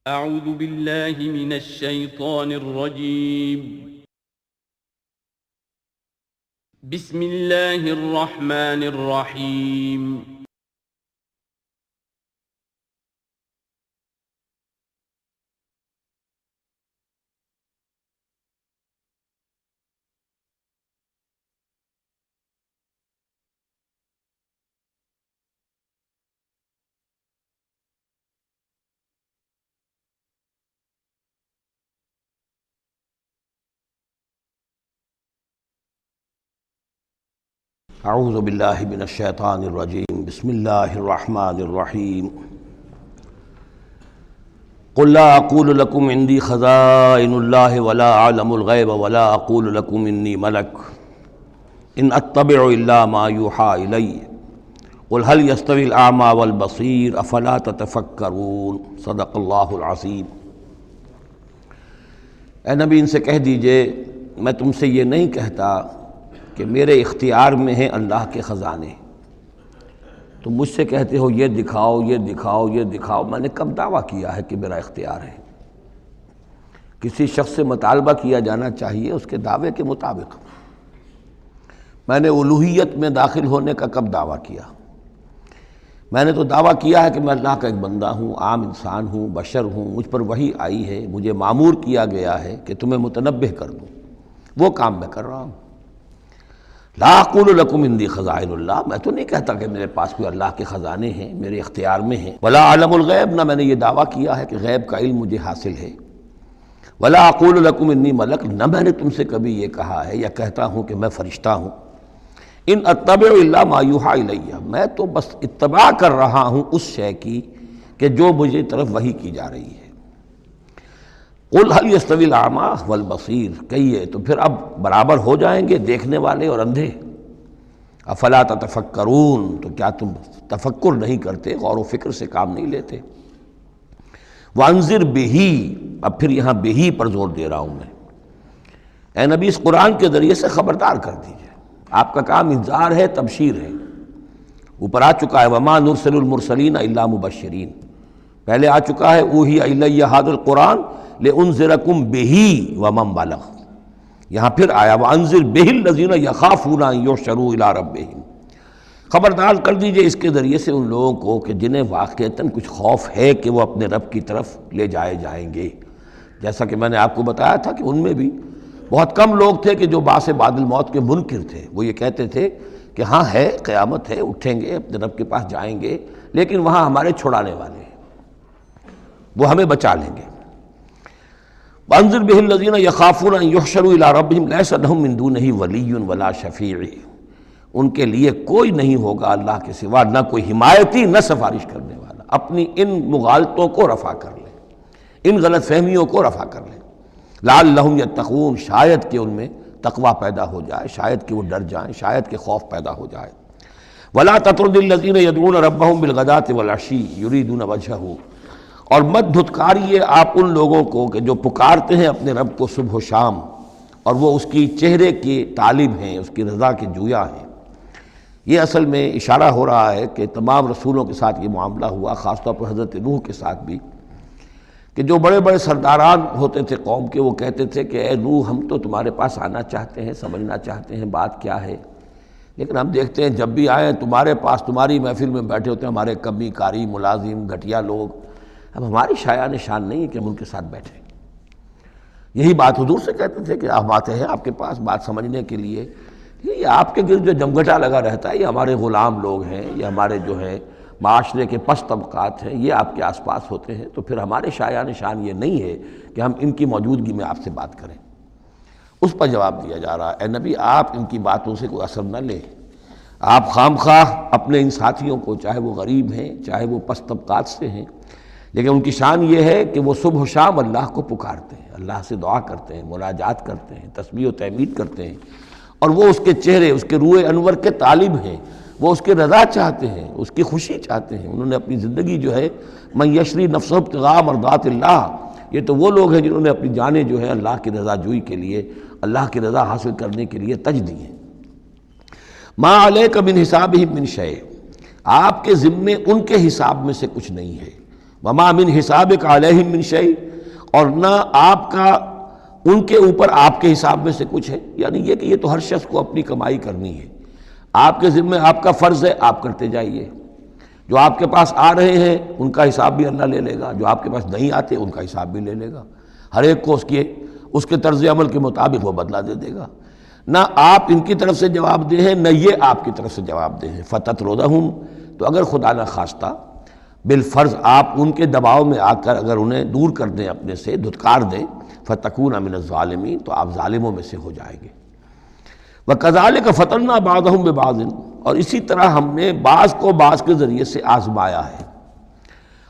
اعوذ باللہ من الشیطان الرجیم بسم اللہ الرحمن الرحیم اعوذ باللہ من الشیطان الرجیم بسم اللہ الرحمن الرحیم قل لا اقول لکم عندی خزائن اللہ ولا اعلم الغیب ولا اقول لکم انی ملک ان اتبع الا ما یوحی الی قل هل یستوی الاعمی والبصیر افلا تتفکرون صدق اللہ العظیم۔ اے نبی ان سے کہہ دیجئے میں تم سے یہ نہیں کہتا کہ میرے اختیار میں ہیں اللہ کے خزانے، تم مجھ سے کہتے ہو یہ دکھاؤ یہ دکھاؤ یہ دکھاؤ، میں نے کب دعویٰ کیا ہے کہ میرا اختیار ہے؟ کسی شخص سے مطالبہ کیا جانا چاہیے اس کے دعوے کے مطابق۔ میں نے الوہیت میں داخل ہونے کا کب دعویٰ کیا؟ میں نے تو دعویٰ کیا ہے کہ میں اللہ کا ایک بندہ ہوں، عام انسان ہوں، بشر ہوں، مجھ پر وحی آئی ہے، مجھے مامور کیا گیا ہے کہ تمہیں متنبہ کر دوں، وہ کام میں کر رہا ہوں۔ لا اقول لکم عندی خزائن اللہ، میں تو نہیں کہتا کہ میرے پاس کوئی اللہ کے خزانے ہیں، میرے اختیار میں ہیں۔ ولا اعلم الغیب، نہ میں نے یہ دعویٰ کیا ہے کہ غیب کا علم مجھے حاصل ہے۔ ولا اقول لکم انی ملک، نہ میں نے تم سے کبھی یہ کہا ہے یا کہتا ہوں کہ میں فرشتہ ہوں۔ ان اتبع الا ما یوحی الی، میں تو بس اتباع کر رہا ہوں اس شے کی کہ جو مجھے طرف وحی کی جا رہی ہے۔ قل هل یستوی الاعمی والبصیر، کہیے تو پھر اب برابر ہو جائیں گے دیکھنے والے اور اندھے؟ افلا تتفکرون، تو کیا تم تفکر نہیں کرتے، غور و فکر سے کام نہیں لیتے؟ وانذر بہ، اب پھر یہاں بہ پر زور دے رہا ہوں میں۔ اے نبی اس قرآن کے ذریعے سے خبردار کر دیجئے، آپ کا کام انذار ہے، تبشیر ہے۔ اوپر آ چکا ہے وما نرسل المرسلین الا مبشرین، پہلے آ چکا ہے اوحی الی ھذا القرآن لانذرکم بہ ومن بلغ، یہاں پھر آیا وانذر بہ الذین یخافون ان یحشروا الی ربہم، خبردار کر دیجئے اس کے ذریعے سے ان لوگوں کو کہ جنہیں واقعتاً کچھ خوف ہے کہ وہ اپنے رب کی طرف لے جائے جائیں گے۔ جیسا کہ میں نے آپ کو بتایا تھا کہ ان میں بھی بہت کم لوگ تھے کہ جو بعث بعد الموت کے منکر تھے، وہ یہ کہتے تھے کہ ہاں ہے، قیامت ہے، اٹھیں گے، اپنے رب کے پاس جائیں گے، لیکن وہاں ہمارے چھڑانے والے ہیں، وہ ہمیں بچا لیں گے۔ وانذر بہ الذین یخافون ان یحشروا الی ربہم لیس لہم من دونہ ولی ولا شفیع، ان کے لیے کوئی نہیں ہوگا اللہ کے سوا، نہ کوئی حمایتی نہ سفارش کرنے والا۔ اپنی ان مغالطوں کو رفع کر لیں، ان غلط فہمیوں کو رفع کر لیں۔ لعلہم یتقون، شاید کہ ان میں تقوی پیدا ہو جائے، شاید کہ وہ ڈر جائیں، شاید کہ خوف پیدا ہو جائے۔ ولا تطرد الذین یدعون ربہم بالغداۃ والعشی یریدون وجہہ، اور مت دھتکاریے آپ ان لوگوں کو کہ جو پکارتے ہیں اپنے رب کو صبح و شام اور وہ اس کی چہرے کی طالب ہیں، اس کی رضا کے جویا ہیں۔ یہ اصل میں اشارہ ہو رہا ہے کہ تمام رسولوں کے ساتھ یہ معاملہ ہوا، خاص طور پر حضرت نوح کے ساتھ بھی، کہ جو بڑے بڑے سرداران ہوتے تھے قوم کے، وہ کہتے تھے کہ اے نوح ہم تو تمہارے پاس آنا چاہتے ہیں، سمجھنا چاہتے ہیں بات کیا ہے، لیکن ہم دیکھتے ہیں جب بھی آئیں تمہارے پاس، تمہاری محفل میں بیٹھے ہوتے ہیں ہمارے کمی کاری ملازم گھٹیا لوگ، اب ہماری شایان شان نہیں ہے کہ ہم ان کے ساتھ بیٹھیں۔ یہی بات حضور سے کہتے تھے کہ آپ آتے ہیں آپ کے پاس بات سمجھنے کے لیے، یہ آپ کے گرد جو جمگھٹا لگا رہتا ہے، یہ ہمارے غلام لوگ ہیں، یہ ہمارے جو ہے معاشرے کے پست طبقات ہیں، یہ آپ کے آس پاس ہوتے ہیں، تو پھر ہمارے شایان شان یہ نہیں ہے کہ ہم ان کی موجودگی میں آپ سے بات کریں۔ اس پر جواب دیا جا رہا ہے اے نبی آپ ان کی باتوں سے کوئی اثر نہ لیں، آپ خام خواہ اپنے ان ساتھیوں کو، چاہے وہ غریب ہیں چاہے وہ پست طبقات سے ہیں، لیکن ان کی شان یہ ہے کہ وہ صبح و شام اللہ کو پکارتے ہیں، اللہ سے دعا کرتے ہیں، مناجات کرتے ہیں، تسبیح و تحمید کرتے ہیں، اور وہ اس کے چہرے، اس کے روح انور کے طالب ہیں، وہ اس کی رضا چاہتے ہیں، اس کی خوشی چاہتے ہیں۔ انہوں نے اپنی زندگی جو ہے من یشری نفسہ ابتغاء مرضات اللہ، یہ تو وہ لوگ ہیں جنہوں نے اپنی جانیں جو ہے اللہ کی رضا جوئی کے لیے، اللہ کی رضا حاصل کرنے کے لیے تج دی ہیں۔ ما علیک من حسابہم من شیء، آپ کے ذمے ان کے حساب میں سے کچھ نہیں ہے۔ وما من حسابک علیہم من شیء، اور نہ آپ کا ان کے اوپر آپ کے حساب میں سے کچھ ہے، یعنی یہ کہ یہ تو ہر شخص کو اپنی کمائی کرنی ہے، آپ کے ذمہ آپ کا فرض ہے، آپ کرتے جائیے، جو آپ کے پاس آ رہے ہیں ان کا حساب بھی اللہ لے لے گا، جو آپ کے پاس نہیں آتے ان کا حساب بھی لے لے گا، ہر ایک کو اس کے طرز عمل کے مطابق وہ بدلہ دے دے گا۔ نہ آپ ان کی طرف سے جواب دہ ہیں، نہ یہ آپ کی طرف سے جواب دہ ہیں۔ فَتَطْرُدَهُمْ، تو اگر خدا نہ خواستہ بالفرض آپ ان کے دباؤ میں آ کر اگر انہیں دور کر دیں، اپنے سے دھتکار دیں، فَتَكُونَ مِنَ الظَّالِمِينَ، تو آپ ظالموں میں سے ہو جائیں گے۔ وَكَذَلِكَ فَتَنَّا بَعْضَهُمْ بِبَعْضٍ، اور اسی طرح ہم نے بعض کو بعض کے ذریعے سے آزمایا ہے۔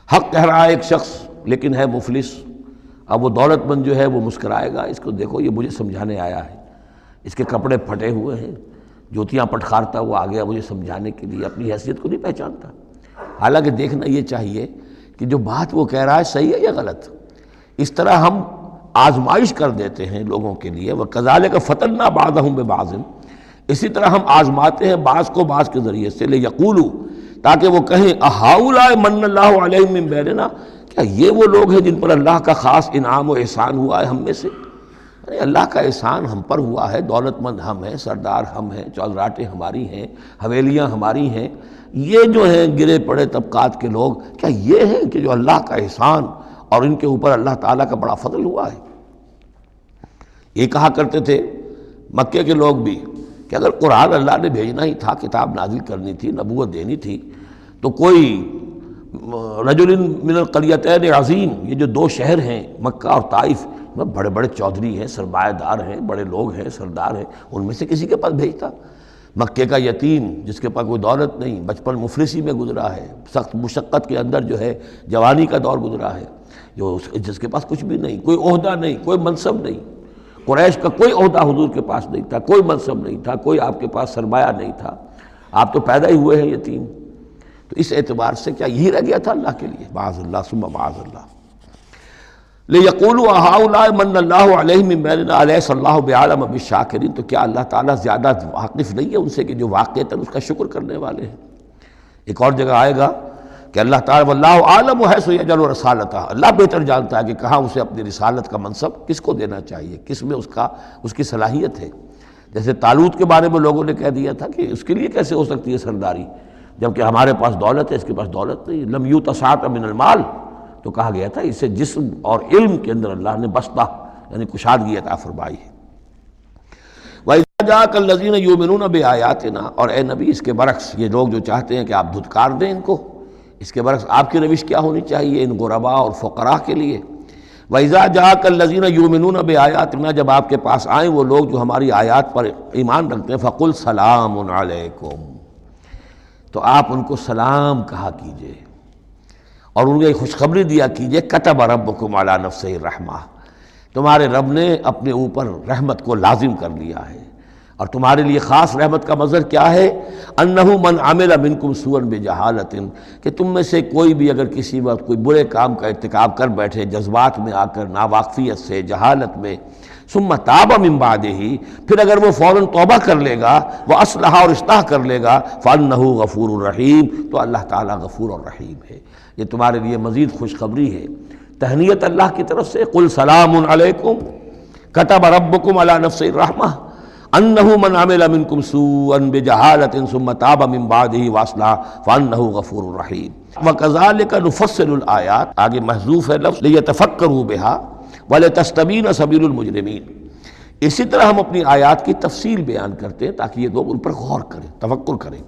حق کہہ رہا ہے ایک شخص لیکن ہے مفلس، اب وہ دولت مند جو ہے وہ مسکرائے گا، اس کو دیکھو یہ مجھے سمجھانے آیا ہے، اس کے کپڑے پھٹے ہوئے ہیں، جوتیاں پٹخارتا وہ آ گیا مجھے سمجھانے کے لیے، اپنی حیثیت کو نہیں پہچانتا۔ حالانکہ دیکھنا یہ چاہیے کہ جو بات وہ کہہ رہا ہے صحیح ہے یا غلط۔ اس طرح ہم آزمائش کر دیتے ہیں لوگوں کے لیے، وَكَذَلِكَ فَتَنَّا بَعْضَهُمْ بِبَعْضٍ، اسی طرح ہم آزماتے ہیں بعض کو بعض کے ذریعے سے، لِيَقُولُوا، تاکہ وہ کہیں أَهَٰؤُلَاءِ مَنَّ اللَّهُ عَلَيْهِم مِّن بَيْنِنَا، کیا یہ وہ لوگ ہیں جن پر اللہ کا خاص انعام و احسان ہوا ہے ہم میں سے؟ اللہ کا احسان ہم پر ہوا ہے، دولت مند ہم ہیں، سردار ہم ہیں، چودراٹیں ہماری ہیں، حویلیاں ہماری ہیں، یہ جو ہیں گرے پڑے طبقات کے لوگ، کیا یہ ہیں کہ جو اللہ کا احسان اور ان کے اوپر اللہ تعالیٰ کا بڑا فضل ہوا ہے؟ یہ کہا کرتے تھے مکے کے لوگ بھی کہ اگر قرآن اللہ نے بھیجنا ہی تھا، کتاب نازل کرنی تھی، نبوت دینی تھی، تو کوئی رجل من القریتین عظیم، یہ جو دو شہر ہیں مکہ اور طائف، بڑے بڑے چودھری ہیں، سرمایہ دار ہیں، بڑے لوگ ہیں، سردار ہیں، ان میں سے کسی کے پاس بھیجتا۔ مکے کا یتیم جس کے پاس کوئی دولت نہیں، بچپن مفلسی میں گزرا ہے، سخت مشقت کے اندر جو ہے جوانی کا دور گزرا ہے، جس کے پاس کچھ بھی نہیں، کوئی عہدہ نہیں، کوئی منصب نہیں، قریش کا کوئی عہدہ حضور کے پاس نہیں تھا، کوئی منصب نہیں تھا، کوئی آپ کے پاس سرمایہ نہیں تھا، آپ تو پیدا ہی ہوئے ہیں یتیم۔ تو اس اعتبار سے کیا یہی رہ گیا تھا اللہ کے لیے؟ معاذ اللہ ثم معاذ اللہ۔ لِيَقُولُوا أَهَٰؤُلَاءِ مَنَّ اللَّهُ عَلَيْهِم مِّن بَيْنِنَا أَلَيْسَ اللَّهُ بِأَعْلَمَ بِالشَّاكِرِينَ، تو کیا اللہ تعالیٰ زیادہ واقف نہیں ہے ان سے کہ جو واقعتاً اس کا شکر کرنے والے ہیں؟ ایک اور جگہ آئے گا کہ اللہ تعالیٰ وَاللَّهُ أَعْلَمُ حَيْثُ يَجْعَلُ رِسَالَتَهُ، اللہ بہتر جانتا ہے کہ کہاں اسے اپنی رسالت کا منصب کس کو دینا چاہیے، کس میں اس کی صلاحیت ہے۔ جیسے طالوت کے بارے میں لوگوں نے کہہ دیا تھا کہ اس کے لیے کیسے ہو سکتی ہے سرداری، جبکہ ہمارے پاس دولت ہے، اس کے پاس دولت نہیں، لم یؤت سعۃ من المال، تو کہا گیا تھا اسے جسم اور علم کے اندر اللہ نے بسطہ یعنی کشادگی عطا فرمائی ہے۔ وَإِذَا جَاءَكَ الَّذِينَ يُؤْمِنُونَ بِآيَاتِنَا، اور اے نبی اس کے برعکس یہ لوگ جو چاہتے ہیں کہ آپ دھتکار دیں ان کو، اس کے برعکس آپ کی روش کیا ہونی چاہیے ان غرباء اور فقراء کے لیے؟ وَإِذَا جَاءَكَ الَّذِينَ يُؤْمِنُونَ بِآيَاتِنَا، جب آپ کے پاس آئیں وہ لوگ جو ہماری آیات پر ایمان رکھتے ہیں، فَقُلْ سَلَامٌ عَلَيْكُمْ، تو آپ ان کو سلام کہا کیجئے اور ان کو خوشخبری دیا کیجئے، کتب ربکم علی نفسہ الرحمہ، تمہارے رب نے اپنے اوپر رحمت کو لازم کر لیا ہے، اور تمہارے لیے خاص رحمت کا مظہر کیا ہے؟ انہ من عمل منکم سوءا بجہالۃ، کہ تم میں سے کوئی بھی اگر کسی وقت کوئی برے کام کا ارتکاب کر بیٹھے، جذبات میں آ کر، ناواقفیت سے، جہالت میں، ثم تاب من بعدہ، پھر اگر وہ فوراً توبہ کر لے گا، وہ اصلح اور اصلاح کر لے گا، فانہ غفور الرحیم، تو اللہ تعالیٰ غفور الرحیم ہے۔ یہ تمہارے لیے مزید خوشخبری ہے، تہنیت اللہ کی طرف سے، قل سلام علیکم کتب ربکم علی نفسہ الرحمہ انہ من عمل منکم سوءا بجہالۃ ثم تاب من بعدہ واصلح فانہ غفور الرحیم۔ وکذالک نفصل الآیات، آگے محذوف ہے لفظ لیتفکروا بہا وَلِتَسْتَبِينَ سَبِيلُ الْمُجْرِمِينَ، اسی طرح ہم اپنی آیات کی تفصیل بیان کرتے ہیں تاکہ یہ لوگ ان پر غور کریں، تفکر کریں،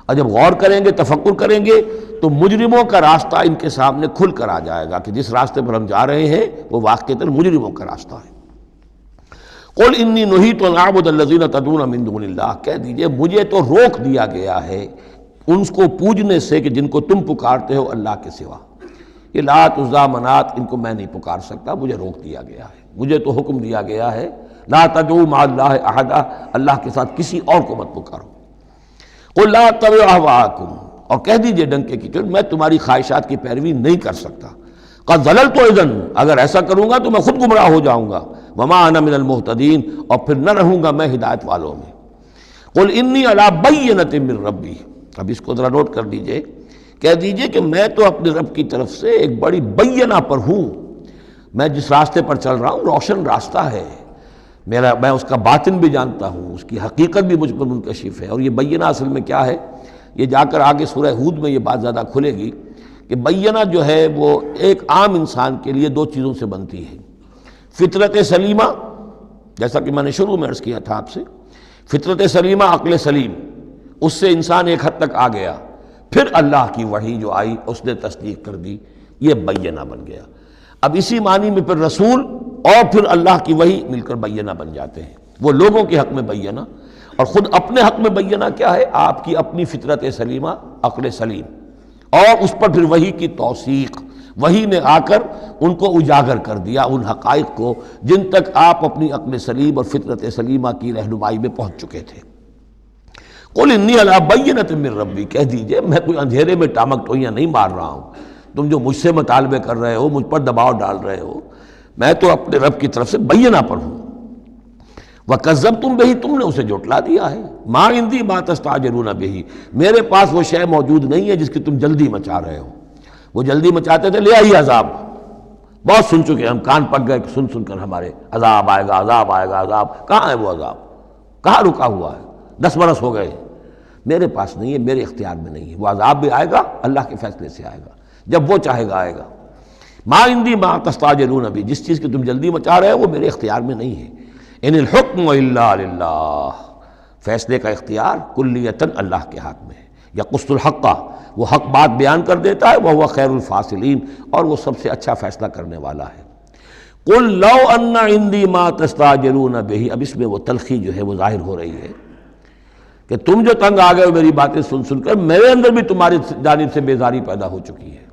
اور جب غور کریں گے، تفکر کریں گے، تو مجرموں کا راستہ ان کے سامنے کھل کر آ جائے گا کہ جس راستے پر ہم جا رہے ہیں وہ واقعتاً مجرموں کا راستہ ہے۔ قُلْ إِنِّي نُهِيتُ أَنْ أَعْبُدَ الَّذِينَ تَدْعُونَ مِن دُونِ اللَّهِ، کہہ دیجئے مجھے تو روک دیا گیا ہے ان کو پوجنے سے کہ جن کو تم پکارتے ہو اللہ کے سوا، یہ لات عزیٰ منات ان کو میں نہیں پکار سکتا، مجھے روک دیا گیا ہے، مجھے تو حکم دیا گیا ہے لا تدعوا مع اللہ احدا، اللہ کے ساتھ کسی اور کو مت پکارو۔ قل لا اتبع اہواءکم، اور کہہ دیجئے ڈنکے کی چوٹ میں تمہاری خواہشات کی پیروی نہیں کر سکتا، قد ضللت اذا، اگر ایسا کروں گا تو میں خود گمراہ ہو جاؤں گا، وما انا من المہتدین، اور پھر نہ رہوں گا میں ہدایت والوں میں۔ قل انی علی بینۃ من ربی، اب اس کو ذرا نوٹ کر دیجئے کہہ دیجئے کہ میں تو اپنے رب کی طرف سے ایک بڑی بینہ پر ہوں، میں جس راستے پر چل رہا ہوں روشن راستہ ہے، میں اس کا باطن بھی جانتا ہوں، اس کی حقیقت بھی مجھ پر منکشف ہے۔ اور یہ بینہ اصل میں کیا ہے، یہ جا کر آگے سورہ ہود میں یہ بات زیادہ کھلے گی کہ بینہ جو ہے وہ ایک عام انسان کے لیے دو چیزوں سے بنتی ہے، فطرت سلیمہ، جیسا کہ میں نے شروع میں عرض کیا تھا آپ سے، فطرت سلیمہ، عقل سلیم، اس سے انسان ایک حد تک آ گیا، پھر اللہ کی وحی جو آئی اس نے تصدیق کر دی، یہ بینہ بن گیا۔ اب اسی معنی میں پھر رسول اور پھر اللہ کی وحی مل کر بینہ بن جاتے ہیں، وہ لوگوں کے حق میں بینہ، اور خود اپنے حق میں بینہ کیا ہے، آپ کی اپنی فطرت سلیمہ، عقل سلیم، اور اس پر پھر وحی کی توثیق، وحی نے آ کر ان کو اجاگر کر دیا، ان حقائق کو جن تک آپ اپنی عقل سلیم اور فطرت سلیمہ کی رہنمائی میں پہنچ چکے تھے۔ قل انی علی بینۃ من ربی، کہہ دیجئے میں کوئی اندھیرے میں ٹامک ٹوئیاں نہیں مار رہا ہوں، تم جو مجھ سے مطالبے کر رہے ہو، مجھ پر دباؤ ڈال رہے ہو، میں تو اپنے رب کی طرف سے بینہ پر ہوں۔ وَكَذَّبْتُمْ بِهِ، تم نے اسے جھٹلا دیا ہے، مَا عِندِي مَا تَسْتَعْجِلُونَ بِهِ، میرے پاس وہ شے موجود نہیں ہے جس کی تم جلدی مچا رہے ہو۔ وہ جلدی مچاتے تھے، لے آئیے عذاب، بہت سن چکے ہم، کان پک گئے سن سن کر ہمارے، عذاب آئے گا، عذاب آئے گا، عذاب، کہاں ہے وہ عذاب، کہاں رکا ہوا ہے، 10 برس ہو گئے، میرے پاس نہیں ہے، میرے اختیار میں نہیں ہے۔ وہ عذاب بھی آئے گا، اللہ کے فیصلے سے آئے گا، جب وہ چاہے گا آئے گا۔ ما عندی ما تستعجلون بھی، جس چیز کی تم جلدی مچا رہے ہو وہ میرے اختیار میں نہیں ہے۔ ان الحکم الا للہ، فیصلے کا اختیار کلیتاً اللہ کے ہاتھ میں ہے۔ یقص الحق، وہ حق بات بیان کر دیتا ہے، وہو خیر الفاصلین، اور وہ سب سے اچھا فیصلہ کرنے والا ہے۔ قل لو ان عندی ما تستعجلون بہ، اب اس میں وہ تلخی جو ہے وہ ظاہر ہو رہی ہے کہ تم جو تنگ آ گئے ہو میری باتیں سن سن کر، میرے اندر بھی تمہاری جانب سے بیزاری پیدا ہو چکی ہے۔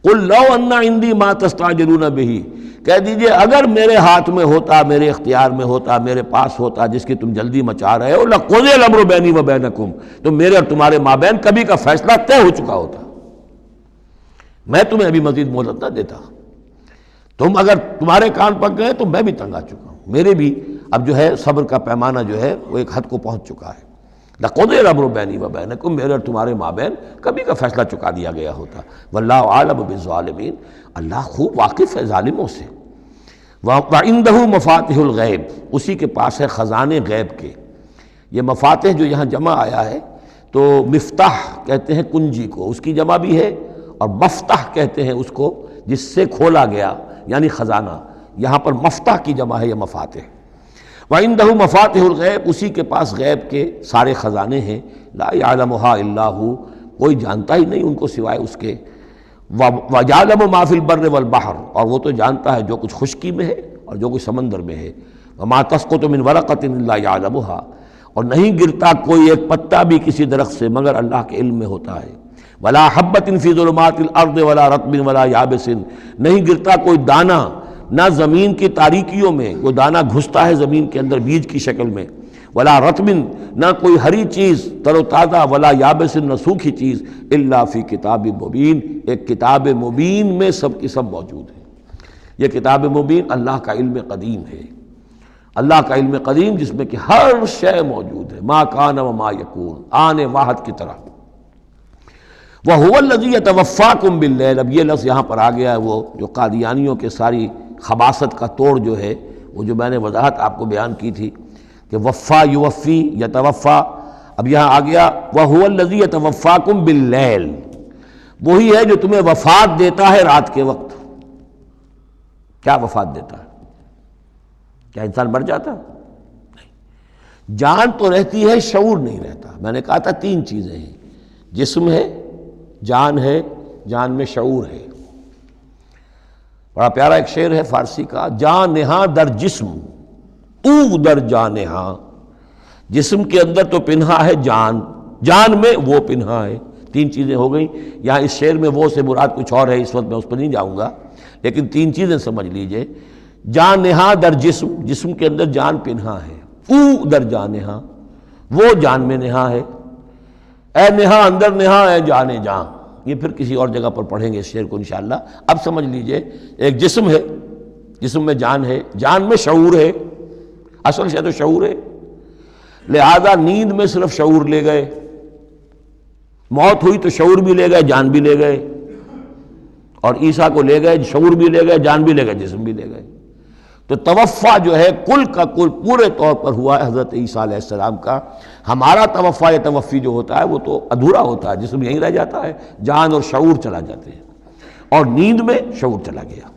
قل لو ان عندی ما تستعجلون بہ، کہہ دیجئے اگر میرے ہاتھ میں ہوتا، میرے اختیار میں ہوتا، میرے پاس ہوتا جس کی تم جلدی مچا رہے ہو، لقضی الامر بینی و بینکم، تو میرے اور تمہارے مابین کبھی کا فیصلہ طے ہو چکا ہوتا، میں تمہیں ابھی مزید مہلت نہ دیتا۔ تم اگر تمہارے کان پک گئے تو میں بھی تنگ آ چکا ہوں، میرے بھی اب جو ہے صبر کا پیمانہ جو ہے وہ ایک حد کو پہنچ چکا ہے۔ لقضی الامر بینی و بینکم، میرے اور تمہارے مابین کبھی کا فیصلہ چکا دیا گیا ہوتا۔ واللہ اعلم بالظالمین، اللہ خوب واقف ہے ظالموں سے۔ وَعِندَهُ مَفَاتِحُ الْغَیب، اسی کے پاس ہے خزانے غیب کے۔ یہ مفاتح جو یہاں جمع آیا ہے تو مفتاح کہتے ہیں کنجی کو، اس کی جمع بھی ہے، اور مفتاح کہتے ہیں اس کو جس سے کھولا گیا، یعنی خزانہ۔ یہاں پر مفتاح کی جمع ہے یا مفاتح۔ وَعِندَهُ مَفَاتِحُ الْغَیب، اسی کے پاس غیب کے سارے خزانے ہیں، لا يعلمها الا هو، کوئی جانتا ہی نہیں ان کو سوائے اس کے۔ وَيَعْلَمُ مَا فِي الْبَرِّ وَالْبَحْرِ، اور وہ تو جانتا ہے جو کچھ خشکی میں ہے اور جو کچھ سمندر میں ہے۔ وَمَا تَسْقُطُ مِنْ وَرَقَةٍ إِلَّا يَعْلَمُهَا، اور نہیں گرتا کوئی ایک پتا بھی کسی درخت سے مگر اللہ کے علم میں ہوتا ہے۔ وَلَا حَبَّةٍ فِي ظُلُمَاتِ الْأَرْضِ وَلَا رَطْبٍ وَلَا يَابِسٍ، نہیں گرتا کوئی دانہ نہ زمین کی تاریکیوں میں، وہ دانہ گھستا ہے زمین کے اندر بیج کی شکل میں، ولا رطبن، نہ کوئی ہری چیز تر و تازہ، ولا یابس، نہ سوکھی چیز، الا فی کتاب مبین، ایک کتاب مبین میں سب کی سب موجود ہے۔ یہ کتاب مبین اللہ کا علم قدیم ہے، اللہ کا علم قدیم جس میں کہ ہر شے موجود ہے، ما کان و ما یکون، آن واحد کی طرح۔ وَهُوَ الَّذِي يَتَوَفَّاكُم بِاللَّيْلِ، اب یہ لفظ یہاں پر آ گیا ہے، وہ جو قادیانیوں کے ساری خباثت کا توڑ جو ہے، وہ جو میں نے وضاحت آپ کو بیان کی تھی کہ وفا یوفی یتوفا، اب یہاں آ گیا وَهُوَ الَّذِي يَتَوَفَّاكُم بِاللَّيْلِ، وہی ہے جو تمہیں وفات دیتا ہے رات کے وقت۔ کیا وفات دیتا ہے؟ کیا انسان مر جاتا؟ نہیں، جان تو رہتی ہے، شعور نہیں رہتا۔ میں نے کہا تھا 3 چیزیں ہیں، جسم ہے، جان ہے، جان میں شعور ہے۔ بڑا پیارا ایک شعر ہے فارسی کا، جان نہاں در جسم او در جان نہاں، جسم کے اندر تو پنہا ہے جان، جان میں وہ پنہا ہے۔ 3 چیزیں ہو گئیں۔ یہاں اس شعر میں وہ سے مراد کچھ اور ہے، اس وقت میں اس پر نہیں جاؤں گا، لیکن 3 چیزیں سمجھ لیجئے۔ جان نہاں در جسم، جسم کے اندر جان پنہا ہے، او در جان نہاں، وہ جان میں نہاں ہے، اے نہاں اندر نہاں اے جانے جان۔ یہ پھر کسی اور جگہ پر پڑھیں گے اس شعر کو انشاءاللہ۔ اب سمجھ لیجئے، ایک جسم ہے، جسم میں جان ہے، جان میں شعور ہے، اصل شے تو شعور ہے، لہذا نیند میں صرف شعور لے گئے، موت ہوئی تو شعور بھی لے گئے، جان بھی لے گئے، اور عیسیٰ کو لے گئے، شعور بھی لے گئے، جان بھی لے گئے، جسم بھی لے گئے۔ تو توفع جو ہے کل کا کل پورے طور پر ہوا ہے حضرت عیسیٰ علیہ السلام کا۔ ہمارا توفع یا توفی جو ہوتا ہے وہ تو ادھورا ہوتا ہے، جسم یہیں رہ جاتا ہے، جان اور شعور چلا جاتے ہیں، اور نیند میں شعور چلا گیا۔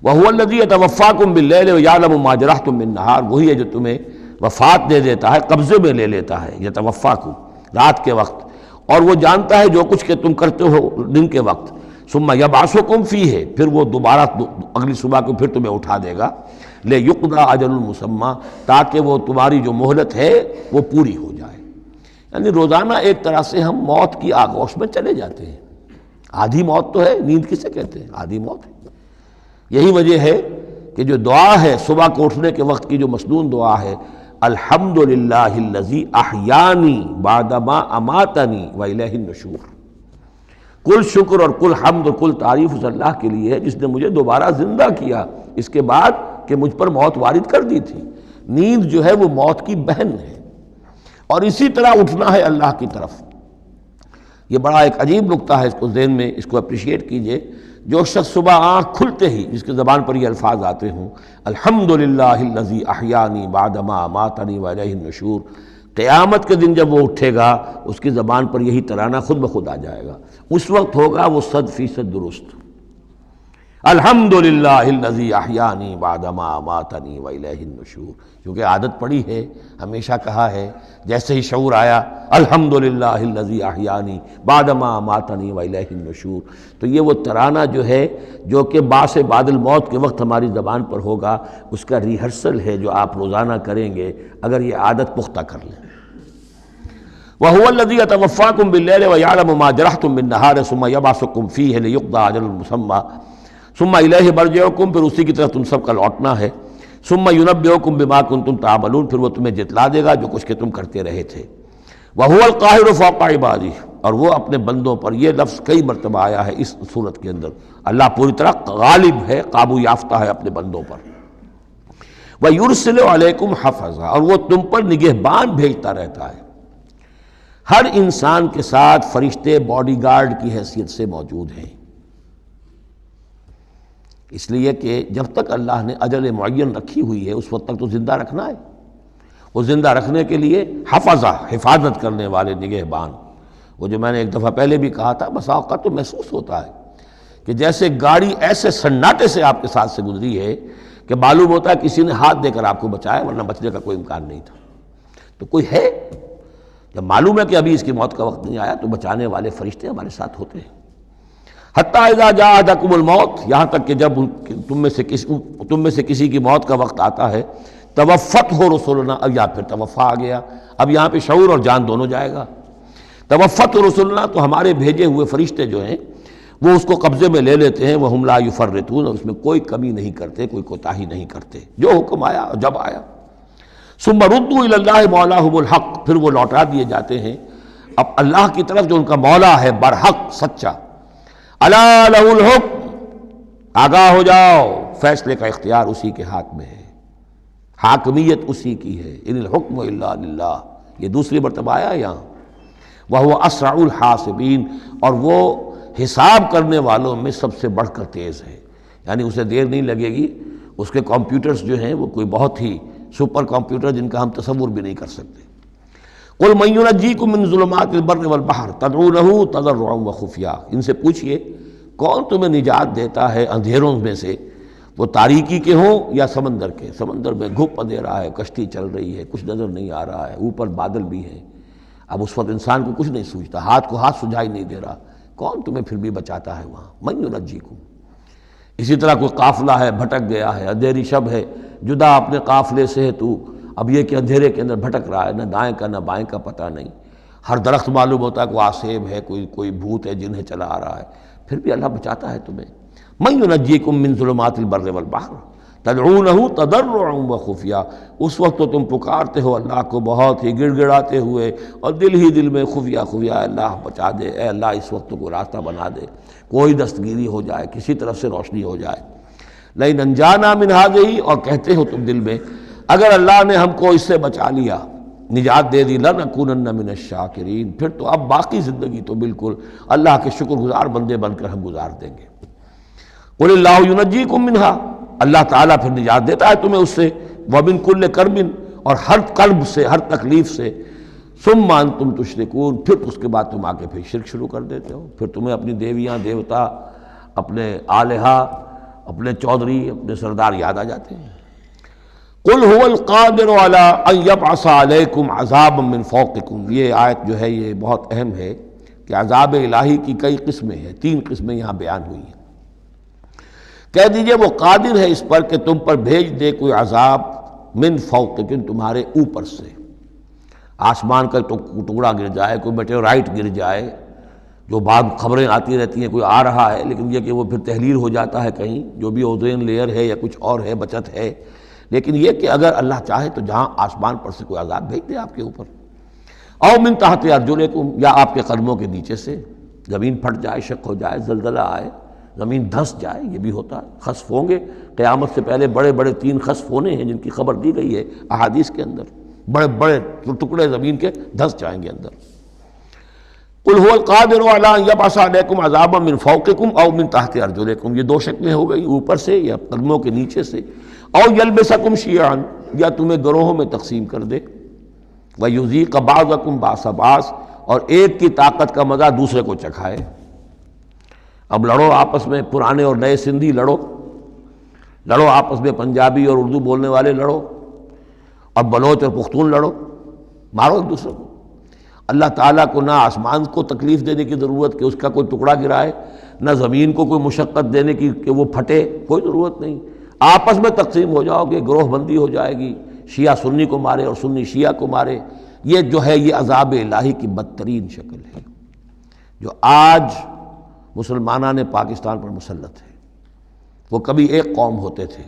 وَهُوَ الَّذِي يَتَوَفَّاكُم بِاللَّيْلِ وَيَعْلَمُ مَا جَرَحْتُم بِالنَّهَارِ، وہی ہے جو تمہیں وفات دے دیتا ہے، قبضے میں لے لیتا ہے، یتوفاکم رات کے وقت، اور وہ جانتا ہے جو کچھ کہ تم کرتے ہو دن کے وقت۔ ثم یبعثکم فیہ، پھر وہ دوبارہ اگلی صبح کو پھر تمہیں اٹھا دے گا، لیقضی اجل مسمی، تاکہ وہ تمہاری جو مہلت ہے وہ پوری ہو جائے۔ یعنی روزانہ ایک طرح سے ہم موت کی آغوش میں چلے جاتے ہیں۔ آدھی موت تو ہے، نیند کسے کہتے ہیں؟ آدھی موت ہے۔ یہی وجہ ہے کہ جو دعا ہے صبح کو اٹھنے کے وقت کی، جو مسنون دعا ہے، الحمدللہ الذی احیانی بعدما اماتنی والیہ النشور، کل شکر اور کل حمد اور کل تعریف اس اللہ کے لیے ہے جس نے مجھے دوبارہ زندہ کیا اس کے بعد کہ مجھ پر موت وارد کر دی تھی۔ نیند جو ہے وہ موت کی بہن ہے، اور اسی طرح اٹھنا ہے اللہ کی طرف۔ یہ بڑا ایک عجیب نکتہ ہے، اس کو ذہن میں اس کو اپریشیٹ کیجئے۔ جو شخص صبح آنکھ کھلتے ہی جس کی زبان پر یہ الفاظ آتے ہوں، الحمدللہ الذی احیانی بعدما اماتنی والیہ النشور، قیامت کے دن جب وہ اٹھے گا اس کی زبان پر یہی ترانہ خود بخود آ جائے گا، اس وقت ہوگا وہ 100% درست۔ الحمدللہ الذی احیانی بعدما اماتنی والیہ النشور، کیونکہ عادت پڑی ہے، ہمیشہ کہا ہے، جیسے ہی شعور آیا الحمدللہ الذی احیانی بعدما اماتنی والیہ النشور، تو یہ وہ ترانہ جو ہے جو کہ باعث بعد الموت کے وقت ہماری زبان پر ہوگا، اس کا ریہرسل ہے جو آپ روزانہ کریں گے اگر یہ عادت پختہ کر لیں۔ وَهُوَ الَّذِي يَتَوَفَّاكُم بِاللَّيْلِ وَيَعْلَمُ مَا جَرَحْتُم بِالنَّهَارِ ثُمَّ يَبْعَثُكُم فِيهِ لِيُقْضَىٰ أَجَلٌ مُّسَمًّى ثُمَّ إِلَيْهِ مَرْجِعُكُم، پھر اسی کی طرف تم سب کا لوٹنا ہے۔ ثُمَّ يُنَبِّئُكُم بِمَا كُنتُمْ تَعْمَلُونَ، پھر وہ تمہیں جتلا دے گا جو کچھ کہ تم کرتے رہے تھے۔ وَهُوَ الْقَاهِرُ فَوْقَ عِبَادِهِ، اور وہ اپنے بندوں پر، یہ لفظ کئی مرتبہ آیا ہے اس صورت کے اندر، اللہ پوری طرح غالب ہے، قابو یافتہ ہے اپنے بندوں پر۔ وَيُرْسِلُ عَلَيْكُمْ حَفَظًا، اور وہ تم پر نگہبان بھیجتا رہتا ہے۔ ہر انسان کے ساتھ فرشتے باڈی گارڈ کی حیثیت سے موجود ہیں، اس لیے کہ جب تک اللہ نے اجل معین رکھی ہوئی ہے اس وقت تک تو زندہ رکھنا ہے۔ وہ زندہ رکھنے کے لیے حفظہ، حفاظت کرنے والے نگہبان، وہ جو میں نے ایک دفعہ پہلے بھی کہا تھا، بسا اوقات تو محسوس ہوتا ہے کہ جیسے گاڑی ایسے سناٹے سے آپ کے ساتھ سے گزری ہے کہ معلوم ہوتا ہے کسی نے ہاتھ دے کر آپ کو بچایا، ورنہ بچنے کا کوئی امکان نہیں تھا۔ تو کوئی ہے، جب معلوم ہے کہ ابھی اس کی موت کا وقت نہیں آیا تو بچانے والے فرشتے ہمارے ساتھ ہوتے ہیں۔ حتیٰ اذا جاء احدکم الموت، یہاں تک کہ جب تم میں سے کسی کی موت کا وقت آتا ہے، توفتہ رسلنا، اب یا پھر توفا آ گیا، اب یہاں پہ شعور اور جان دونوں جائے گا۔ توفتہ رسلنا، تو ہمارے بھیجے ہوئے فرشتے جو ہیں وہ اس کو قبضے میں لے لیتے ہیں، وہم لا یفرطون، اور اس میں کوئی کمی نہیں کرتے، کوئی کوتاہی نہیں کرتے، جو حکم آیا اور جب آیا۔ ثم ردوا الی اللہ مولاہم الحق، پھر وہ لوٹا دیے جاتے ہیں اب اللہ کی طرف جو ان کا مولا ہے برحق، سچا۔ الا لہ الحکم، آگاہ ہو جاؤ، فیصلے کا اختیار اسی کے ہاتھ میں ہے، حاکمیت اسی کی ہے۔ ان الحکم الا للہ، یہ دوسری مرتبہ آیا یہاں۔ وہو اسرع الحاسبین، اور وہ حساب کرنے والوں میں سب سے بڑھ کر تیز ہے، یعنی اسے دیر نہیں لگے گی۔ اس کے کمپیوٹرز جو ہیں وہ کوئی بہت ہی سپر کمپیوٹر جن کا ہم تصور بھی نہیں کر سکتے۔ قل من ینجیکم من ظلمات البر والبحر تدعونہ تضرعا وخفیا، ان سے پوچھئے کون تمہیں نجات دیتا ہے اندھیروں میں سے، وہ تاریکی کے ہوں یا سمندر کے۔ سمندر میں گھپ اندھیرا ہے، کشتی چل رہی ہے، کچھ نظر نہیں آ رہا ہے، اوپر بادل بھی ہیں، اب اس وقت انسان کو کچھ نہیں سوچتا، ہاتھ کو ہاتھ سجھائی نہیں دے رہا، کون تمہیں پھر بھی بچاتا ہے وہاں؟ من ینجیکم۔ اسی طرح کوئی قافلہ ہے، بھٹک گیا ہے، اندھیری شب ہے، جدا اپنے قافلے سے ہے تو، اب یہ کہ اندھیرے کے اندر بھٹک رہا ہے، نہ دائیں کا نہ بائیں کا پتہ نہیں، ہر درخت معلوم ہوتا ہے کوئی آسیب ہے، کوئی بھوت ہے جنہیں چلا آ رہا ہے، پھر بھی اللہ بچاتا ہے تمہیں۔ من ینجیکم من ظلمات البر والبحر تدعونہ تضرعا وخفیا، اس وقت تو تم پکارتے ہو اللہ کو بہت ہی گڑ گڑاتے ہوئے اور دل ہی دل میں خفیہ خفیہ، اے اللہ بچا دے، اے اللہ اس وقت کو راستہ بنا دے، کوئی دستگیری ہو جائے، کسی طرف سے روشنی ہو جائے۔ لئن انجانا من ہذہ، اور کہتے ہو تم دل میں اگر اللہ نے ہم کو اس سے بچا لیا، نجات دے دی، لنکونن من الشاکرین، پھر تو اب باقی زندگی تو بالکل اللہ کے شکر گزار بندے بن کر ہم گزار دیں گے۔ قل اللہ ینجیکم منہا، اللہ تعالیٰ پھر نجات دیتا ہے تمہیں اس سے، ومن کل کرب، اور ہر کرب سے، ہر تکلیف سے، ثم انتم تشرکون، پھر اس کے بعد تم آ کے پھر شرک شروع کر دیتے ہو، پھر تمہیں اپنی دیویاں دیوتا، اپنے آلہہ، اپنے چودھری، اپنے سردار یاد آ جاتے ہیں۔ قل هو القادر على ان يبعث عليكم عذابا من فوقكم، یہ آیت جو ہے یہ بہت اہم ہے کہ عذاب الہی کی کئی قسمیں ہیں، 3 قسمیں یہاں بیان ہوئی ہیں۔ کہہ دیجئے وہ قادر ہے اس پر کہ تم پر بھیج دے کوئی عذاب من فوقکم، تمہارے اوپر سے، آسمان کا ٹکڑا گر جائے، کوئی میٹیورائٹ گر جائے، جو بعض خبریں آتی رہتی ہیں کوئی آ رہا ہے، لیکن یہ کہ وہ پھر تحلیل ہو جاتا ہے کہیں، جو بھی اوزون لیئر ہے یا کچھ اور ہے، بچت ہے، لیکن یہ کہ اگر اللہ چاہے تو جہاں آسمان پر سے کوئی عذاب بھیج دے آپ کے اوپر، او من تحت ارجلکم، یا آپ کے قدموں کے نیچے سے، زمین پھٹ جائے، شق ہو جائے، زلزلہ آئے، زمین دھنس جائے، یہ بھی ہوتا ہے، خسف ہوں گے، قیامت سے پہلے بڑے بڑے 3 خسف ہونے ہیں جن کی خبر دی گئی ہے احادیث کے اندر، بڑے بڑے ٹکڑے زمین کے دھنس جائیں گے اندر۔ قل هو القادر على ان يبعث عليكم عذابا من فوقكم او من تحت ارجلكم، یہ 2 شکلیں ہو گئی، اوپر سے یا قدموں کے نیچے سے، او يلبسكم شيعا، یا تمہیں گروہوں میں تقسیم کر دے، ويذيق بعضكم باس بعض، اور ایک کی طاقت کا مزہ دوسرے کو چکھائے۔ اب لڑو آپس میں، پرانے اور نئے سندھی لڑو آپس میں، پنجابی اور اردو بولنے والے لڑو، اور بلوچ اور پختون لڑو، مارو ایک دوسرے کو۔ اللہ تعالیٰ کو نہ آسمان کو تکلیف دینے کی ضرورت کہ اس کا کوئی ٹکڑا گرائے، نہ زمین کو کوئی مشقت دینے کی کہ وہ پھٹے، کوئی ضرورت نہیں، آپس میں تقسیم ہو جاؤ گے، گروہ بندی ہو جائے گی، شیعہ سنی کو مارے اور سنی شیعہ کو مارے۔ یہ جو ہے یہ عذاب الہی کی بدترین شکل ہے جو آج مسلمانان پاکستان پر مسلط ہے۔ وہ کبھی ایک قوم ہوتے تھے،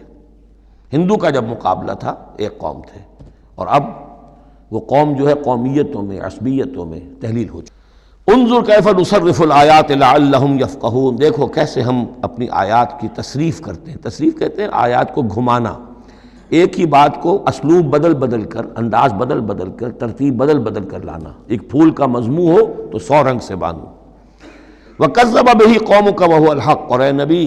ہندو کا جب مقابلہ تھا ایک قوم تھے، اور اب وہ قوم جو ہے قومیتوں میں، عصبیتوں میں تحلیل ہو چکی۔ انظر کیف نصرف الآیات لعلہم یفقہون، دیکھو کیسے ہم اپنی آیات کی تصریف کرتے ہیں، تصریف کہتے ہیں آیات کو گھمانا، ایک ہی بات کو اسلوب بدل بدل کر، انداز بدل بدل کر، ترتیب بدل بدل کر لانا، ایک پھول کا مضمون ہو تو 100 رنگ سے باندھو۔ وَكَذَّبَ بِهِ قَوْمُكَ وَهُوَ الْحَقُّ، اور اے نبی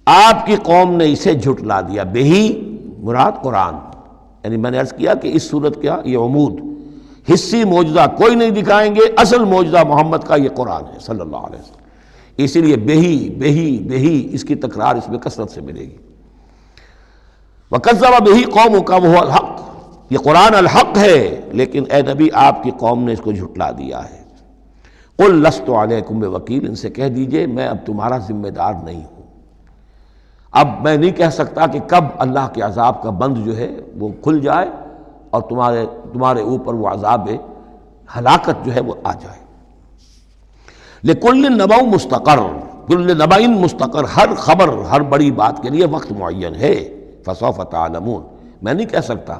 آپ کی قوم نے اسے جھٹلا دیا، بہی مراد قرآن، یعنی میں نے عرض کیا کہ اس صورت کا یہ عمود، حصی معجزہ کوئی نہیں دکھائیں گے، اصل معجزہ محمد کا یہ قرآن ہے صلی اللہ علیہ وسلم، اسی لیے بہی بہی بہی اس کی تکرار اس میں کثرت سے ملے گی۔ وَكَذَّبَ بِهِ قَوْمُكَ وَهُوَ الْحَقُّ، یہ قرآن الحق ہے، لیکن اے نبی آپ کی قوم نے اس کو جھٹلا دیا ہے۔ قُلْ لَسْتُ عَلَيْكُمْ بِوَكِيلٍ، ان سے کہہ دیجئے میں اب تمہارا ذمہ دار نہیں ہوں، اب میں نہیں کہہ سکتا کہ کب اللہ کے عذاب کا بند جو ہے وہ کھل جائے اور تمہارے اوپر وہ عذاب ہلاکت جو ہے وہ آ جائے۔ لِكُلِّ نَبَوْ مُسْتَقَرٌ، كُلِّ نَبَإٍ مُسْتَقَرٌ، ہر خبر، ہر بڑی بات کے لیے وقت معین ہے، فَسَوْفَ تَعْلَمُونَ، میں نہیں کہہ سکتا،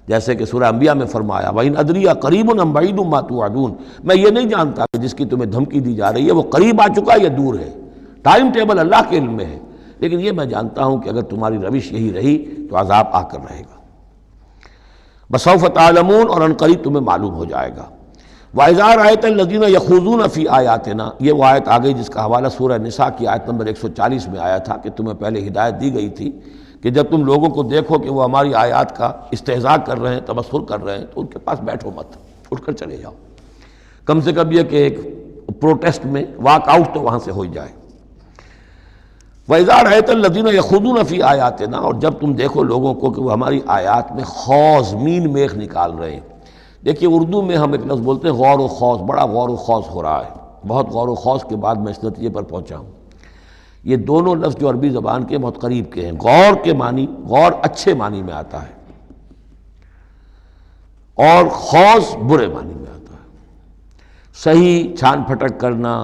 جیسے کہ سورہ انبیاء میں فرمایا وَإِنْ أَدْرِيَ قَرِيبٌ أَمْ بَعِيدٌ مَا تُوعَدُونَ، میں یہ نہیں جانتا کہ جس کی تمہیں دھمکی دی جا رہی ہے وہ قریب آ چکا یا دور ہے، ٹائم ٹیبل اللہ کے علم میں ہے، لیکن یہ میں جانتا ہوں کہ اگر تمہاری روش یہی رہی تو عذاب آ کر رہے گا۔ بسوف تعلمون، اور عنقریب تمہیں معلوم ہو جائے گا۔ وَإِذَا رَأَيْتَ الَّذِينَ يَخُوضُونَ فِي آيَاتِنَا، یہ وہ آیت آ گئی جس کا حوالہ سورہ نساء کی آیت نمبر 140 میں آیا تھا کہ تمہیں پہلے ہدایت دی گئی تھی کہ جب تم لوگوں کو دیکھو کہ وہ ہماری آیات کا استہزاء کر رہے ہیں، تبصر کر رہے ہیں، تو ان کے پاس بیٹھو مت، اٹھ کر چلے جاؤ، کم سے کم یہ کہ ایک پروٹیسٹ میں واک آؤٹ تو وہاں سے ہو جائے۔ وَإِذَا رَأَيْتَ الَّذِينَ يَخُوضُونَ فِي آيَاتِنَا، اور جب تم دیکھو لوگوں کو کہ وہ ہماری آیات میں خوض، مین میخ نکال رہے ہیں۔ دیکھیے اردو میں ہم ایک لفظ بولتے ہیں غور و خوض، بڑا غور و خوض ہو رہا ہے، بہت غور و خوض کے بعد میں اس نتیجے پر پہنچا ہوں۔ یہ دونوں لفظ جو عربی زبان کے بہت قریب کے ہیں، غور کے معنی، غور اچھے معنی میں آتا ہے، اور خوض برے معنی میں آتا ہے۔ صحیح چھان پھٹک کرنا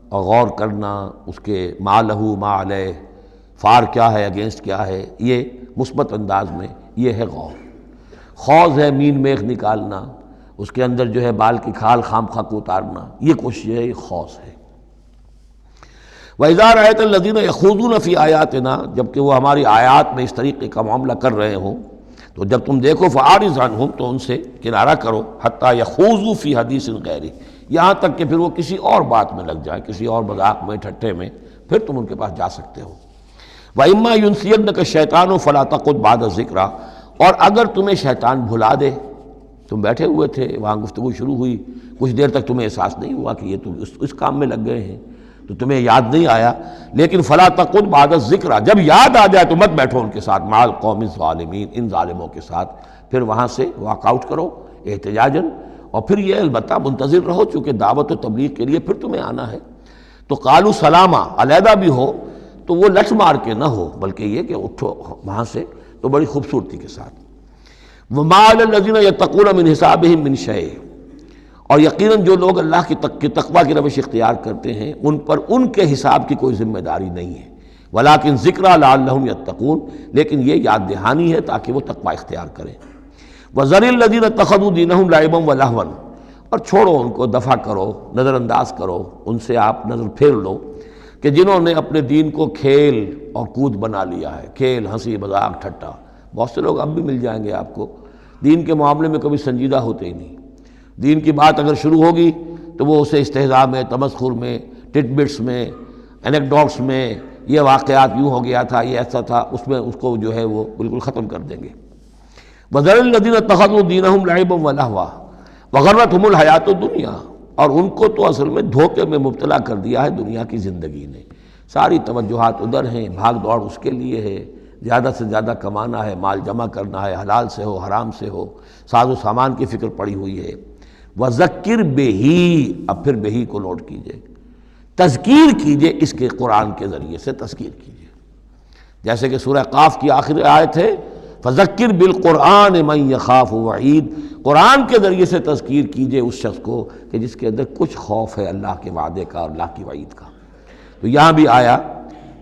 اور غور کرنا، اس کے ما لہو ما علیہ، فار کیا ہے، اگینسٹ کیا ہے، یہ مثبت انداز میں یہ ہے غور۔ خوض ہے مین میخ نکالنا، اس کے اندر جو ہے بال کی کھال خام خواہ کو اتارنا، یہ کوشش ہے، یہ خوض ہے۔ وَإِذَا رَأَيْتَ الَّذِينَ يَخُوضُونَ فِي آيَاتِنَا، جبکہ وہ ہماری آیات میں اس طریقے کا معاملہ کر رہے ہوں، تو جب تم دیکھو فاعرض عنہم، تو ان سے کنارہ کرو، حتی یخوضوا فی حدیث غیرہ، یہاں تک کہ پھر وہ کسی اور بات میں لگ جائیں، کسی اور مذاق میں، ٹھٹے میں، پھر تم ان کے پاس جا سکتے ہو۔ وَإِمَّا يُنْسِيَنَّكَ الشَّيْطَانُ فَلَا تَقْعُدْ بَعْدَ الذِّكْرَىٰ، اور اگر تمہیں شیطان بھلا دے، تم بیٹھے ہوئے تھے وہاں، گفتگو شروع ہوئی، کچھ دیر تک تمہیں احساس نہیں ہوا کہ یہ تو اس کام میں لگ گئے ہیں، تو تمہیں یاد نہیں آیا، لیکن فَلَا تَقْعُدْ بَعْدَ الذِّكْرَىٰ، جب یاد آ جائے تو مت بیٹھو ان کے ساتھ، مع القوم الظالمین، ان ظالموں کے ساتھ، پھر وہاں سے واک آؤٹ کرو احتجاجاً، اور پھر یہ البتہ منتظر رہو، چونکہ دعوت و تبلیغ کے لیے پھر تمہیں آنا ہے۔ تو قالوا سلاما، علیحدہ بھی ہو تو وہ لٹ مار کے نہ ہو، بلکہ یہ کہ اٹھو وہاں سے تو بڑی خوبصورتی کے ساتھ۔ وما علی الذین یتقون من حسابہم من شیء، اور یقیناً جو لوگ اللہ کی تقوی کی روش اختیار کرتے ہیں ان پر ان کے حساب کی کوئی ذمہ داری نہیں ہے، ولکن ذکریٰ لعلہم یتقون، لیکن یہ یاد دہانی ہے تاکہ وہ تقوی اختیار کریں۔ وذر الذین اتخذوا دینہم لعبا ولہوا، اور چھوڑو ان کو، دفع کرو، نظر انداز کرو، ان سے آپ نظر پھیر لو کہ جنہوں نے اپنے دین کو کھیل اور کود بنا لیا ہے، کھیل، ہنسی مذاق، ٹھٹا۔ بہت سے لوگ اب بھی مل جائیں گے آپ کو دین کے معاملے میں کبھی سنجیدہ ہوتے ہی نہیں، دین کی بات اگر شروع ہوگی تو وہ اسے استہزاء میں، تمسخر میں، ٹٹ بٹس میں، انیکڈوٹس میں، یہ واقعات یوں ہو گیا تھا، یہ ایسا تھا، اس میں اس کو جو ہے وہ بالکل ختم کر دیں گے۔ وَذَرِ الَّذِينَ اتَّخَذُوا دِينَهُمْ لَعِبًا وَلَهْوًا وَغَرَّتْهُمُ الْحَيَاةُ الدُّنْيَا، اور ان کو تو اصل میں دھوکے میں مبتلا کر دیا ہے دنیا کی زندگی نے، ساری توجہات ادھر ہیں، بھاگ دوڑ اس کے لیے ہے، زیادہ سے زیادہ کمانا ہے، مال جمع کرنا ہے، حلال سے ہو حرام سے ہو، ساز و سامان کی فکر پڑی ہوئی ہے۔ وَذَكِّرْ بِهِ، اب پھر بہی کو نوٹ کیجئے، تذکیر کیجئے اس کے قرآن کے ذریعے سے تذکیر کیجئے، جیسے کہ سورہ قاف کی آخری آیت ہے فَذَكِّرْ بِالْقُرْآنِ مَنْ يَخَافُ وَعِيدٍ، قرآن کے ذریعے سے تذکیر کیجئے اس شخص کو کہ جس کے اندر کچھ خوف ہے اللہ کے وعدے کا اور اللہ کی وعید کا۔ تو یہاں بھی آیا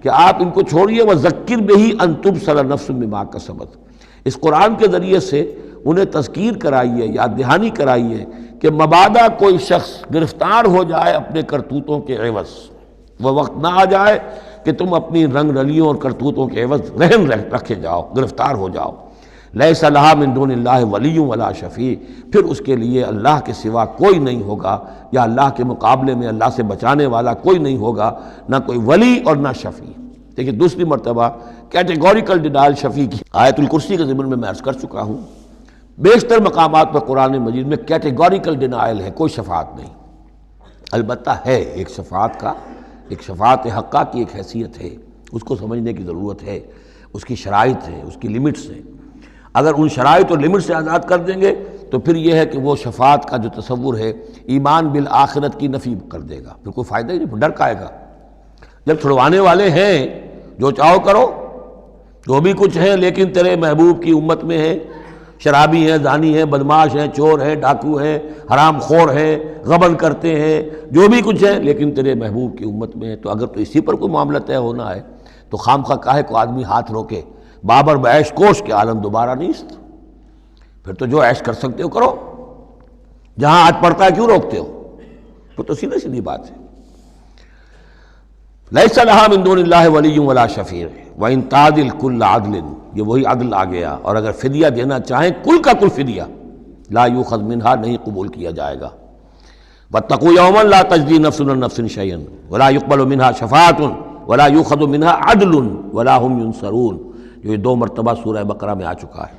کہ آپ ان کو چھوڑیے، وَذَكِّرْ بِهِ أَن تُبْصَرَ نَفْسٌ بِمَا كَسَبَتْ، اس قرآن کے ذریعے سے انہیں تذکیر کرائیے، یاد دہانی کرائیے کہ مبادا کوئی شخص گرفتار ہو جائے اپنے کرتوتوں کے عوض، وہ وقت نہ آ جائے کہ تم اپنی رنگ رلیوں اور کرتوتوں کے عوض رہن رکھے جاؤ، گرفتار ہو جاؤ۔ لیس لہا من دون اللہ ولی ولا شفیع، پھر اس کے لیے اللہ کے سوا کوئی نہیں ہوگا، یا اللہ کے مقابلے میں اللہ سے بچانے والا کوئی نہیں ہوگا، نہ کوئی ولی اور نہ شفیع۔ دیکھیں دوسری مرتبہ کیٹیگوریکل ڈینائل شفیع کی آیت الکرسی کے ضمن میں میں عرض کر چکا ہوں، بیشتر مقامات پر قرآن مجید میں کیٹیگوریکل ڈینائل ہے، کوئی شفاعت نہیں۔ البتہ ہے ایک شفاعت کا، ایک شفاعت حقہ کی ایک حیثیت ہے، اس کو سمجھنے کی ضرورت ہے، اس کی شرائط ہے، اس کی لیمٹس ہیں۔ اگر ان شرائط اور لیمٹ سے آزاد کر دیں گے تو پھر یہ ہے کہ وہ شفاعت کا جو تصور ہے ایمان بالآخرت کی نفی کر دے گا، پھر کوئی فائدہ ہی نہیں، ڈر کا آئے گا۔ جب چھڑوانے والے ہیں جو چاہو کرو، جو بھی کچھ ہیں، لیکن تیرے محبوب کی امت میں ہے، شرابی ہیں، زانی ہیں، بدماش ہیں، چور ہیں، ڈاکو ہیں، حرام خور ہیں، غبن کرتے ہیں، جو بھی کچھ ہے، لیکن تیرے محبوب کی امت میں ہے، تو اگر تو اسی پر کوئی معاملہ طے ہونا ہے تو خام خواہ کاہے کو آدمی ہاتھ روکے، بابر بعیش کوش کے عالم دوبارہ نیست، پھر تو جو عیش کر سکتے ہو کرو، جہاں آج پڑتا ہے کیوں روکتے ہو؟ تو سیدھی سیدھی بات ہے۔ لیس لہا من دون اللہ ولی ولا شفیع وان تعدل کل عدل، یہ وہی عدل آ گیا، اور اگر فدیہ دینا چاہیں کل کا کل فدیہ، لا یؤخذ منہا، نہیں قبول کیا جائے گا۔ واتقوا یوما لا تجزی نفس عن نفس شیئا ولا يقبل منها شفاعۃ ولا یؤخذ منها عدل ولا هم ينصرون، جو یہ 2 مرتبہ سورہ بقرہ میں آ چکا ہے۔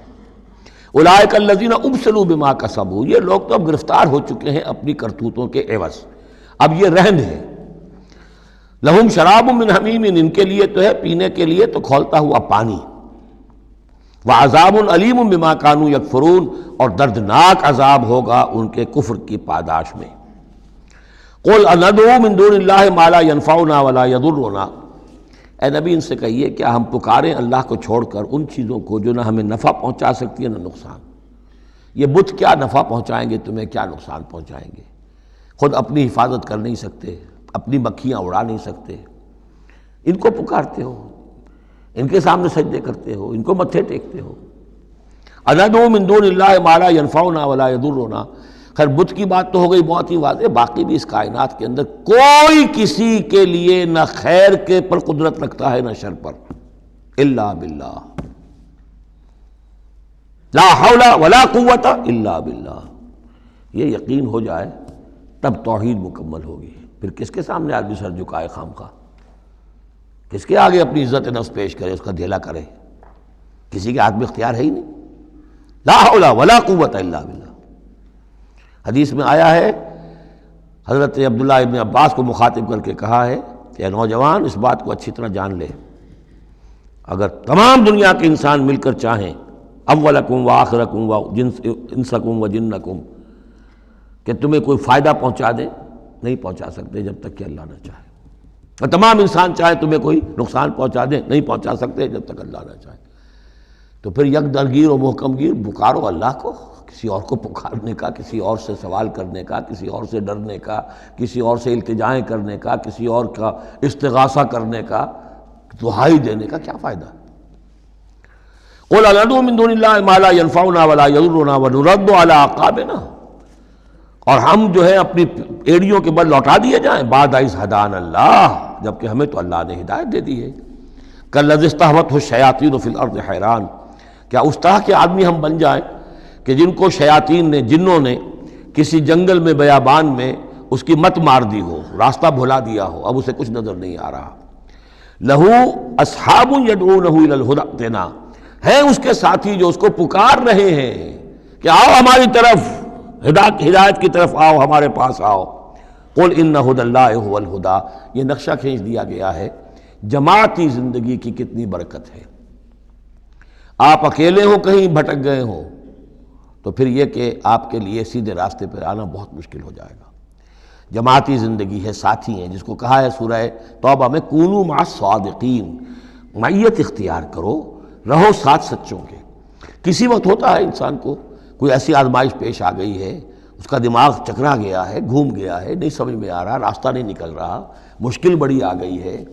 اولئک الذین ابسلوا بما کسبوا، یہ لوگ تو اب گرفتار ہو چکے ہیں اپنی کرتوتوں کے عوض، اب یہ رہن ہے۔ لہم شراب من حمیم، ان کے لیے تو ہے پینے کے لیے تو کھولتا ہوا پانی، وعذاب علیم بما کانوا یکفرون، اور دردناک عذاب ہوگا ان کے کفر کی پاداش میں۔ قل اندعو من دون اللہ ما لا ینفعنا ولا یضرنا، اے نبی ان سے کہیے کیا ہم پکاریں اللہ کو چھوڑ کر ان چیزوں کو جو نہ ہمیں نفع پہنچا سکتی ہے نہ نقصان؟ یہ بت کیا نفع پہنچائیں گے تمہیں، کیا نقصان پہنچائیں گے؟ خود اپنی حفاظت کر نہیں سکتے، اپنی مکھیاں اڑا نہیں سکتے، ان کو پکارتے ہو، ان کے سامنے سجدے کرتے ہو، ان کو متھے ٹیکتے ہو۔ اندعو من دون اللہ ما لا ینفعنا ولا یضرنا، خیر بت کی بات تو ہو گئی بہت ہی واضح، باقی بھی اس کائنات کے اندر کوئی کسی کے لیے نہ خیر کے پر قدرت رکھتا ہے نہ شر پر، الا باللہ۔ لا حول ولا قوت الا باللہ، یہ یقین ہو جائے تب توحید مکمل ہوگی۔ پھر کس کے سامنے آدمی سر جھکائے خامخواہ، کس کے آگے اپنی عزت نفس پیش کرے، اس کا دھیلا کرے؟ کسی کے ہاتھ میں اختیار ہے ہی نہیں۔ لا حول ولا قوت الا باللہ۔ حدیث میں آیا ہے، حضرت عبداللہ ابن عباس کو مخاطب کر کے کہا ہے کہ اے نوجوان، اس بات کو اچھی طرح جان لے، اگر تمام دنیا کے انسان مل کر چاہیں، اولکم و آخرکم و انسکم و جنکم، کہ تمہیں کوئی فائدہ پہنچا دیں، نہیں پہنچا سکتے جب تک کہ اللہ نہ چاہے، اور تمام انسان چاہے تمہیں کوئی نقصان پہنچا دیں، نہیں پہنچا سکتے جب تک اللہ نہ چاہے۔ تو پھر یک درگیر و محکم گیر پکارو اللہ کو، کسی اور کو پکارنے کا، کسی اور سے سوال کرنے کا، کسی اور سے ڈرنے کا، کسی اور سے التجائیں کرنے کا، کسی اور کا استغاثہ کرنے کا، دہائی دینے کا کیا فائدہ؟ قُلْ أَنَدْعُو مِن دُونِ اللَّهِ مَا لَا يَنفَعُنَا وَلَا يَضُرُّنَا وَنُرَدُّ عَلَىٰ أَعْقَابِنَا، اور ہم جو ہے اپنی ایڑیوں کے بل لوٹا دیے جائیں، بعد اذ ہدانا اللہ، جبکہ ہمیں تو اللہ نے ہدایت دے دی ہے۔ کالذی استہوتہ الشیاطین فی الارض حیران، کیا اس طرح کے آدمی ہم بن جائیں کہ جن کو شیاطین نے، جنوں نے کسی جنگل میں، بیابان میں اس کی مت مار دی ہو، راستہ بھلا دیا ہو، اب اسے کچھ نظر نہیں آ رہا۔ لہو اصحاب یدعونہ الی الہدی ائتنا، ہیں اس کے ساتھی جو اس کو پکار رہے ہیں کہ آؤ ہماری طرف، ہدایت کی طرف آؤ، ہمارے پاس آؤ۔ قل ان ھدی اللہ ھو الھدی، یہ نقشہ کھینچ دیا گیا ہے جماعتی زندگی کی کتنی برکت ہے۔ آپ اکیلے ہو، کہیں بھٹک گئے ہو، تو پھر یہ کہ آپ کے لیے سیدھے راستے پر آنا بہت مشکل ہو جائے گا۔ جماعتی زندگی ہے، ساتھی ہیں، جس کو کہا ہے سورہ توبہ میں کونوا مع الصادقین، معیت اختیار کرو، رہو ساتھ سچوں کے۔ کسی وقت ہوتا ہے انسان کو کوئی ایسی آزمائش پیش آ گئی ہے، اس کا دماغ چکرا گیا ہے، گھوم گیا ہے، نہیں سمجھ میں آ رہا، راستہ نہیں نکل رہا، مشکل بڑی آ گئی ہے،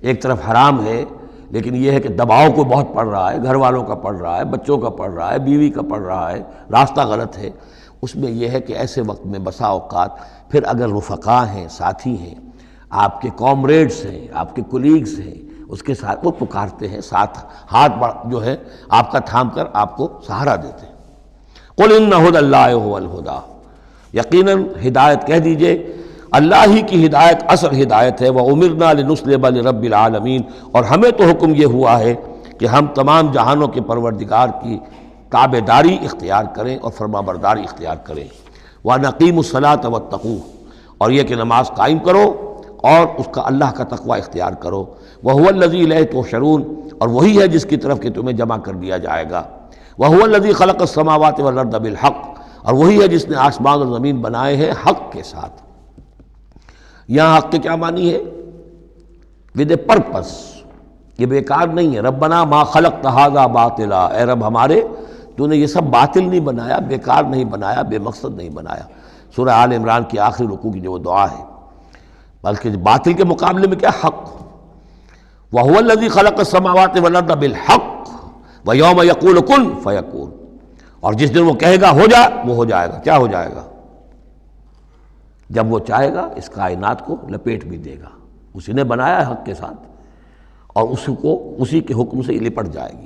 ایک طرف حرام ہے، لیکن یہ ہے کہ دباؤ کو بہت پڑ رہا ہے، گھر والوں کا پڑ رہا ہے، بچوں کا پڑ رہا ہے، بیوی کا پڑ رہا ہے، راستہ غلط ہے۔ اس میں یہ ہے کہ ایسے وقت میں بسا اوقات پھر اگر رفقا ہیں، ساتھی ہیں، آپ کے کامریڈس ہیں، آپ کے کولیگز ہیں، اس کے ساتھ وہ پکارتے ہیں، ساتھ ہاتھ جو ہے آپ کا تھام کر آپ کو سہارا دیتے ہیں۔ قل ان ھدی اللہ ھو الھدی، یقیناً ہدایت کہہ دیجئے اللہ ہی کی ہدایت اصل ہدایت ہے۔ وَأُمِرْنَا لِنُسْلِمَ لِرَبِّ الْعَالَمِينَ، اور ہمیں تو حکم یہ ہوا ہے کہ ہم تمام جہانوں کے پروردگار کی تابع داری اختیار کریں اور فرما برداری اختیار کریں۔ وَنَقِيمُ الصَّلَاةَ وَاتَّقُوهُ، اور یہ کہ نماز قائم کرو اور اس کا اللہ کا تقوی اختیار کرو۔ وَهُوَ الَّذِي إِلَيْهِ تُحْشَرُونَ، اور وہی ہے جس کی طرف کہ تمہیں جمع کر دیا جائے گا۔ وَهُوَ الَّذِي خَلَقَ السَّمَاوَاتِ وَالْأَرْضَ بِالْحَقِّ، اور وہی ہے جس نے آسمان اور زمین بنائے ہیں حق کے ساتھ۔ یہاں حق کے کیا معنی ہے؟ ود اے پرپس، یہ بیکار نہیں ہے۔ ربنا ما خلقت ھذا باطلا، اے رب ہمارے، تو نے یہ سب باطل نہیں بنایا، بیکار نہیں بنایا، بے مقصد نہیں بنایا۔ سورہ آل عمران کی آخری رکوع کی جو وہ دعا ہے، بلکہ باطل کے مقابلے میں کیا؟ حق۔ وَهُوَ الَّذِي خَلَقَ السَّمَاوَاتِ وَالْأَرْضَ بِالْحَقِّ وَيَوْمَ يَقُولُ كُن فَيَكُونُ، اور جس دن وہ کہے گا ہو جا، وہ ہو جائے گا۔ کیا ہو جائے گا؟ جب وہ چاہے گا اس کائنات کو لپیٹ بھی دے گا، اسی نے بنایا ہے حق کے ساتھ، اور اسی کے حکم سے یہ لپٹ جائے گی۔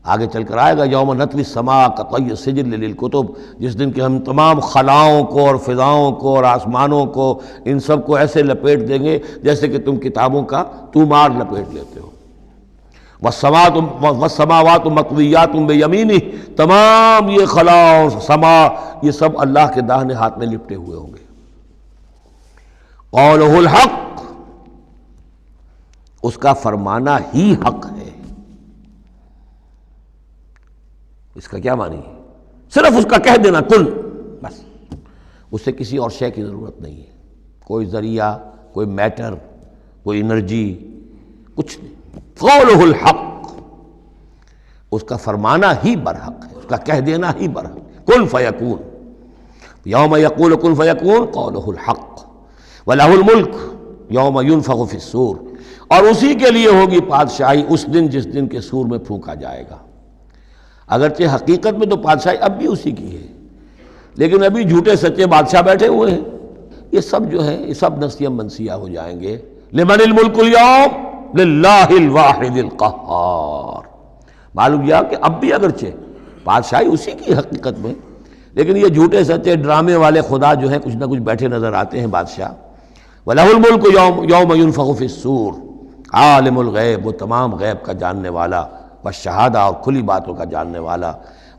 آگے چل کر آئے گا یوم نطوی السماء کطی السجل للکتب، جس دن کہ ہم تمام خلاؤں کو اور فضاؤں کو اور آسمانوں کو، ان سب کو ایسے لپیٹ دیں گے جیسے کہ تم کتابوں کا تومار لپیٹ لیتے ہو۔ والسماوات مطویات بیمینہ، تمام یہ خلا اور سما یہ سب اللہ کے داہنے ہاتھ میں لپٹے ہوئے ہوں گے۔ قولہ الحق، اس کا فرمانا ہی حق ہے۔ اس کا کیا معنی ہے؟ صرف اس کا کہہ دینا کن، بس، اس سے کسی اور شے کی ضرورت نہیں ہے، کوئی ذریعہ، کوئی میٹر، کوئی انرجی، کچھ نہیں۔ قولہ الحق، اس کا فرمانا ہی برحق ہے، اس کا کہہ دینا ہی برحق ہے۔ کن فیکون، یوم یقول کن فیکون قولہ الحق، وَلَهُ الْمُلْكُ یوم يُنفخ فِي الصُّورِ، اور اسی کے لیے ہوگی بادشاہی اس دن جس دن کے سور میں پھونکا جائے گا۔ اگرچہ حقیقت میں تو بادشاہی اب بھی اسی کی ہے، لیکن ابھی جھوٹے سچے بادشاہ بیٹھے ہوئے ہیں۔ یہ سب جو ہے یہ سب نسیاں منسیہ ہو جائیں گے۔ لمن الملک اليوم للہ الواحد القہار، معلوم یہ کہ اب بھی اگرچہ بادشاہی اسی کی حقیقت میں، لیکن یہ جھوٹے سچے ڈرامے والے خدا جو ہیں کچھ نہ کچھ بیٹھے نظر آتے ہیں بادشاہ۔ وَلَهُ الْمُلْكُ يَوْمَ يُنفَخُ فِي الصُّورِ، عالم الغیب، وہ تمام غیب کا جاننے والا، والشہادہ، اور کھلی باتوں کا جاننے والا،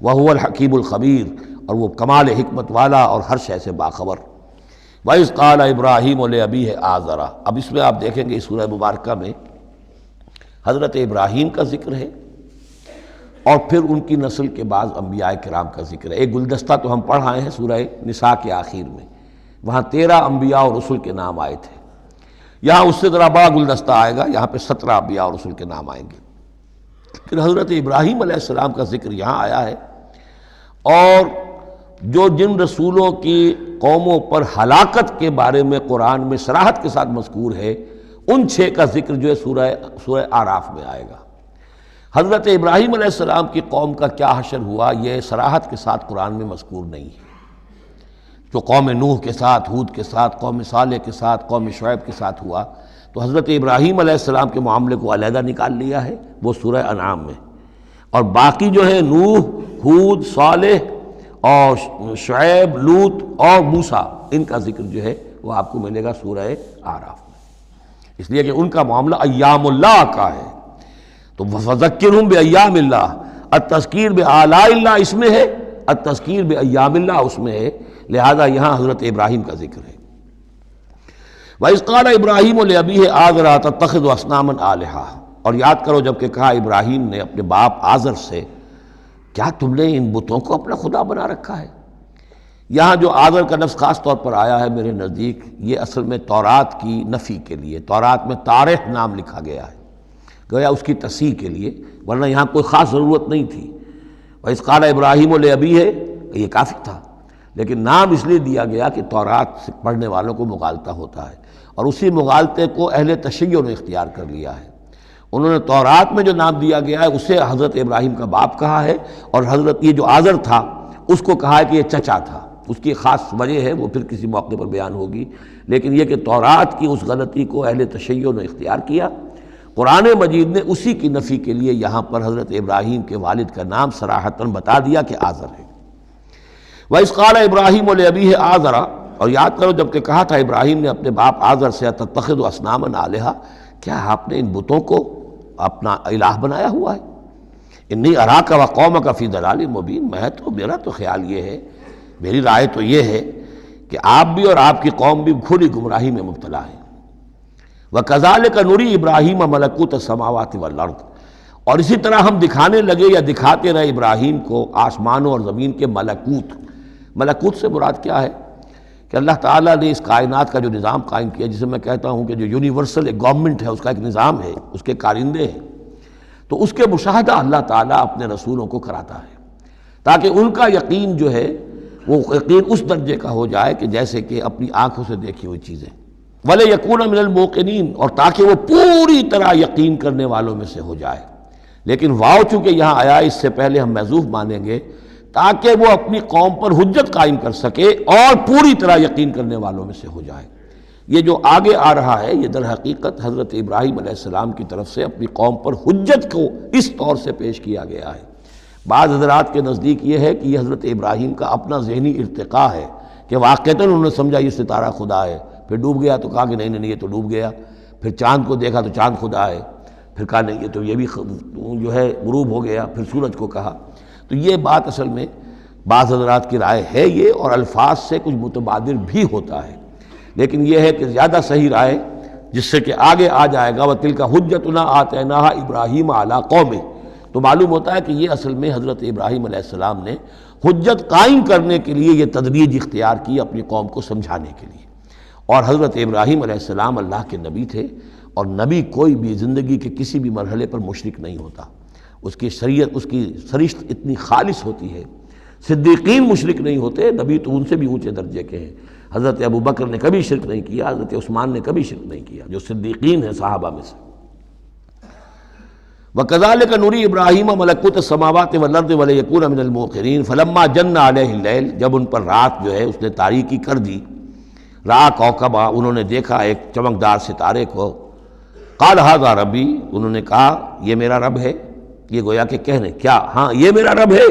وَهُوَ الْحَكِيمُ الْخَبِيرُ، اور وہ کمال حکمت والا اور ہر شے سے باخبر۔ وَإِذْ قَالَ إِبْرَاهِيمُ لِأَبِيهِ آزَرَ، اب اس میں آپ دیکھیں گے اس سورہ مبارکہ میں حضرت ابراہیم کا ذکر ہے اور پھر ان کی نسل کے بعض انبیاء کرام کا ذکر ہے۔ ایک گلدستہ تو ہم پڑھ آئے ہیں سورہ نساء کے آخر میں، وہاں 13 انبیاء اور رسل کے نام آئے تھے، یہاں اس سے ذرا بڑا گلدستہ آئے گا، یہاں پہ 17 انبیاء اور رسل کے نام آئیں گے، پھر حضرت ابراہیم علیہ السلام کا ذکر یہاں آیا ہے، اور جو جن رسولوں کی قوموں پر ہلاکت کے بارے میں قرآن میں صراحت کے ساتھ مذکور ہے، ان 6 کا ذکر جو ہے سورہ اعراف میں آئے گا۔ حضرت ابراہیم علیہ السلام کی قوم کا کیا حشر ہوا یہ صراحت کے ساتھ قرآن میں مذکور نہیں ہے، جو قوم نوح کے ساتھ، ہود کے ساتھ، قوم صالح کے ساتھ، قوم شعیب کے ساتھ ہوا، تو حضرت ابراہیم علیہ السلام کے معاملے کو علیحدہ نکال لیا ہے وہ سورہ انعام میں، اور باقی جو ہے نوح، ہود، صالح اور شعیب، لوط اور موسیٰ، ان کا ذکر جو ہے وہ آپ کو ملے گا سورہ اعراف میں، اس لیے کہ ان کا معاملہ ایام اللہ کا ہے، تو فذکرہم بایام اللہ، التذکیر بآلاء اللہ اس میں ہے، التذکیر بایام اللہ اس میں ہے، لہذا یہاں حضرت ابراہیم کا ذکر ہے۔ وَإِذْ قَالَ إِبْرَاهِيمُ لِأَبِيهِ آزَرَ أَتَتَّخِذُ أَصْنَامًا آلِهَةً، اور یاد کرو جب کہ کہا ابراہیم نے اپنے باپ آزر سے، کیا تم نے ان بتوں کو اپنا خدا بنا رکھا ہے؟ یہاں جو آزر کا لفظ خاص طور پر آیا ہے میرے نزدیک، یہ اصل میں تورات کی نفی کے لیے، تورات میں تارح نام لکھا گیا ہے، گویا اس کی تصحیح کے لیے، ورنہ یہاں کوئی خاص ضرورت نہیں تھی۔ وَإِذْ قَالَ إِبْرَاهِيمُ لِأَبِيهِ، یہ کافی تھا، لیکن نام اس لیے دیا گیا کہ تورات پڑھنے والوں کو مغالطہ ہوتا ہے، اور اسی مغالطے کو اہل تشیع نے اختیار کر لیا ہے، انہوں نے تورات میں جو نام دیا گیا ہے اسے حضرت ابراہیم کا باپ کہا ہے، اور حضرت یہ جو آزر تھا اس کو کہا ہے کہ یہ چچا تھا، اس کی خاص وجہ ہے وہ پھر کسی موقع پر بیان ہوگی، لیکن یہ کہ تورات کی اس غلطی کو اہل تشیع نے اختیار کیا، قرآن مجید نے اسی کی نفی کے لیے یہاں پر حضرت ابراہیم کے والد کا نام صراحتاً بتا دیا کہ آزر ہے۔ وَإِذْ قَالَ إِبْرَاهِيمُ لِأَبِيهِ آزَرَ، اور یاد کرو جب کہ کہا تھا ابراہیم نے اپنے باپ آزر سے أَتَتَّخِذُ أَصْنَامًا آلِهَةً، کیا آپ نے ان بتوں کو اپنا الہ بنایا ہوا ہے؟ انی اراک وقومک فی ضلال مبین، میرا تو خیال یہ ہے، میری رائے تو یہ ہے کہ آپ بھی اور آپ کی قوم بھی کھلی گمراہی میں مبتلا ہیں۔ وَكَذَلِكَ نُرِي إِبْرَاهِيمَ مَلَكُوتَ السَّمَاوَاتِ وَالْأَرْضِ، اور اسی طرح ہم دکھانے لگے یا دکھاتے رہے ابراہیم کو آسمانوں اور زمین کے ملکوت۔ ملکوت سے مراد کیا ہے کہ اللہ تعالیٰ نے اس کائنات کا جو نظام قائم کیا، جسے میں کہتا ہوں کہ جو یونیورسل ایک گورنمنٹ ہے، اس کا ایک نظام ہے، اس کے کارندے ہیں، تو اس کے مشاہدہ اللہ تعالیٰ اپنے رسولوں کو کراتا ہے تاکہ ان کا یقین جو ہے وہ یقین اس درجے کا ہو جائے کہ جیسے کہ اپنی آنکھوں سے دیکھی ہوئی چیزیں، وَلَيَكُونَ مِنَ الْمُوقِنِينَ، اور تاکہ وہ پوری طرح یقین کرنے والوں میں سے ہو جائے، لیکن واو چونکہ یہاں آیا اس سے پہلے ہم محذوف مانیں گے تاکہ وہ اپنی قوم پر حجت قائم کر سکے اور پوری طرح یقین کرنے والوں میں سے ہو جائے۔ یہ جو آگے آ رہا ہے یہ در حقیقت حضرت ابراہیم علیہ السلام کی طرف سے اپنی قوم پر حجت کو اس طور سے پیش کیا گیا ہے۔ بعض حضرات کے نزدیک یہ ہے کہ یہ حضرت ابراہیم کا اپنا ذہنی ارتقاء ہے کہ واقعتاً انہوں نے سمجھا یہ ستارہ خدا ہے، پھر ڈوب گیا تو کہا کہ نہیں یہ تو ڈوب گیا، پھر چاند کو دیکھا تو چاند خدا ہے، پھر کہا نہیں یہ تو یہ بھی جو ہے غروب ہو گیا، پھر سورج کو کہا، تو یہ بات اصل میں بعض حضرات کی رائے ہے یہ، اور الفاظ سے کچھ متبادر بھی ہوتا ہے، لیکن یہ ہے کہ زیادہ صحیح رائے جس سے کہ آگے آ جائے گا وَتِلْكَ حُجَّتُنَا آتَيْنَاهَا إِبْرَاهِيمَ عَلَىٰ قَوْمِهِ، تو معلوم ہوتا ہے کہ یہ اصل میں حضرت ابراہیم علیہ السلام نے حجت قائم کرنے کے لیے یہ تدریج اختیار کی اپنی قوم کو سمجھانے کے لیے، اور حضرت ابراہیم علیہ السلام اللہ کے نبی تھے، اور نبی کوئی بھی زندگی کے کسی بھی مرحلے پر مشرک نہیں ہوتا، اس کی شریعت، اس کی سرشت اتنی خالص ہوتی ہے، صدیقین مشرک نہیں ہوتے، نبی تو ان سے بھی اونچے درجے کے ہیں، حضرت ابو بکر نے کبھی شرک نہیں کیا، حضرت عثمان نے کبھی شرک نہیں کیا، جو صدیقین ہیں صحابہ میں سے۔ وَكَذَلِكَ نُرِي إِبْرَاهِيمَ مَلَكُوتَ السَّمَاوَاتِ وَالْأَرْضِ وَلِيَكُونَ مِنَ الْمُوقِنِينَ فَلَمَّا جَنَّ عَلَيْهِ اللَّيْلُ، جب ان پر رات جو ہے اس نے تاریکی کر دی، رَأَىٰ كَوْكَبًا، انہوں نے دیکھا ایک چمکدار ستارے کو، قَالَ هَٰذَا رَبِّي، انہوں نے کہا یہ میرا رب ہے، یہ گویا کہ کہنے کیا، ہاں یہ میرا رب ہے،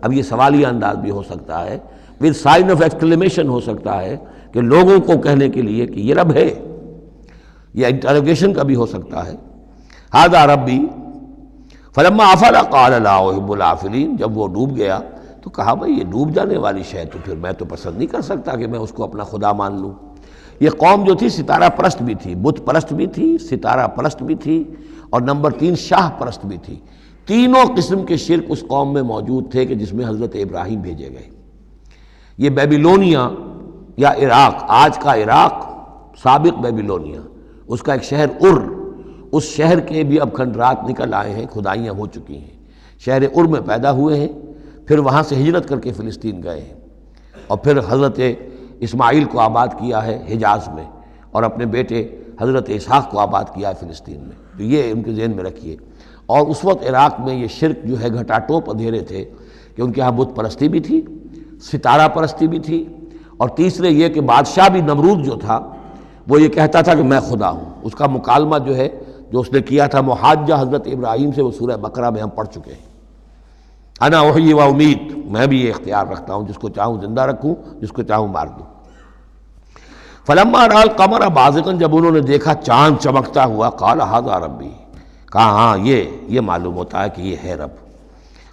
اب یہ سوالیہ انداز بھی ہو سکتا ہے، پھر سائن آف ایکسکلیمیشن ہو سکتا ہے کہ لوگوں کو کہنے کے لیے کہ یہ رب ہے، یہ انٹروگیشن کا بھی ہو سکتا ہے۔ ھذا ربی فلما افل قال لا احب الافلین، جب وہ ڈوب گیا تو کہا بھئی یہ ڈوب جانے والی شے تو پھر میں تو پسند نہیں کر سکتا کہ میں اس کو اپنا خدا مان لوں۔ یہ قوم جو تھی ستارہ پرست بھی تھی، بت پرست بھی تھی، ستارہ پرست بھی تھی، اور نمبر 3 شاہ پرست بھی تھی۔ تینوں قسم کے شرک اس قوم میں موجود تھے کہ جس میں حضرت ابراہیم بھیجے گئے۔ یہ بیبیلونیا یا عراق، آج کا عراق، سابق بیبیلونیا، اس کا ایک شہر اس شہر کے بھی اب کھنڈرات نکل آئے ہیں، کھدائیاں ہو چکی ہیں۔ شہر میں پیدا ہوئے ہیں، پھر وہاں سے ہجرت کر کے فلسطین گئے ہیں، اور پھر حضرت اسماعیل کو آباد کیا ہے حجاز میں، اور اپنے بیٹے حضرت اسحاق کو آباد کیا ہے فلسطین میں۔ تو یہ ان کے ذہن میں رکھیے۔ اور اس وقت عراق میں یہ شرک جو ہے گھٹا ٹوپ اندھیرے تھے کہ ان کے ہاں بت پرستی بھی تھی، ستارہ پرستی بھی تھی، اور تیسرے یہ کہ بادشاہ بھی نمرود جو تھا وہ یہ کہتا تھا کہ میں خدا ہوں۔ اس کا مکالمہ جو ہے جو اس نے کیا تھا محاجہ حضرت ابراہیم سے، وہ سورہ بقرہ میں ہم پڑھ چکے ہیں۔ انا احیی و امید، میں بھی یہ اختیار رکھتا ہوں، جس کو چاہوں زندہ رکھوں، جس کو چاہوں مار دوں۔ فلما رأى القمر بازغا، جب انہوں نے دیکھا چاند چمکتا ہوا، قال ھذا ربی، کہا ہاں یہ معلوم ہوتا ہے کہ یہ ہے رب۔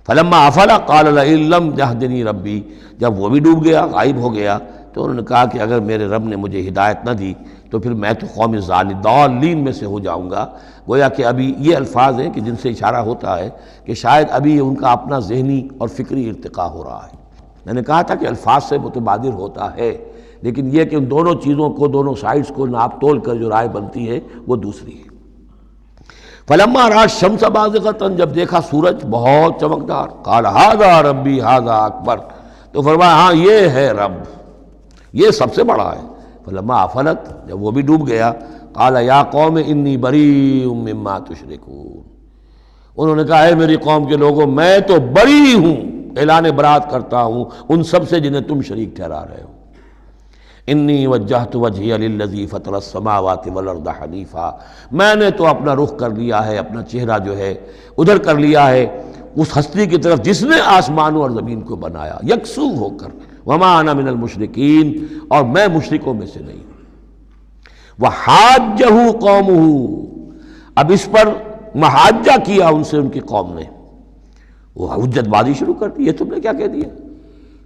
فلما افل قال لئن لم يهدنی ربی، جب وہ بھی ڈوب گیا، غائب ہو گیا، تو انہوں نے کہا کہ اگر میرے رب نے مجھے ہدایت نہ دی تو پھر میں تو قوم ضالین میں سے ہو جاؤں گا۔ گویا کہ ابھی یہ الفاظ ہیں کہ جن سے اشارہ ہوتا ہے کہ شاید ابھی ان کا اپنا ذہنی اور فکری ارتقاء ہو رہا ہے۔ میں نے کہا تھا کہ الفاظ سے متبادر ہوتا ہے، لیکن یہ کہ ان دونوں چیزوں کو، دونوں سائڈز کو ناپ تول کر جو رائے بنتی ہے وہ دوسری ہے۔ فلما رأى الشمس بازغة، جب دیکھا سورج بہت چمکدار، قال ھذا ربی ھذا اکبر، تو فرمایا ہاں یہ ہے رب، یہ سب سے بڑا ہے۔ فلما افلت، جب وہ بھی ڈوب گیا، قال یا قوم انی بریء مما تشرکون، انہوں نے کہا اے میری قوم کے لوگوں، میں تو بری ہوں، اعلان برات کرتا ہوں ان سب سے جنہیں تم شریک ٹھہرا رہے ہو۔ انی وجہت وجہی للذی فطر السماوات والارض حنیفا، میں نے تو اپنا رخ کر لیا ہے، اپنا چہرہ جو ہے ادھر کر لیا ہے اس ہستی کی طرف جس نے آسمانوں اور زمین کو بنایا، یکسو ہو کر، وما انا من المشرکین، اور میں مشرکوں میں سے نہیں ہوں۔ وحاجہ قومہ، اب اس پر محاجہ کیا ان سے ان کی قوم نے، وہ حجت بازی شروع کر دی، یہ تم نے کیا کہہ دیا؟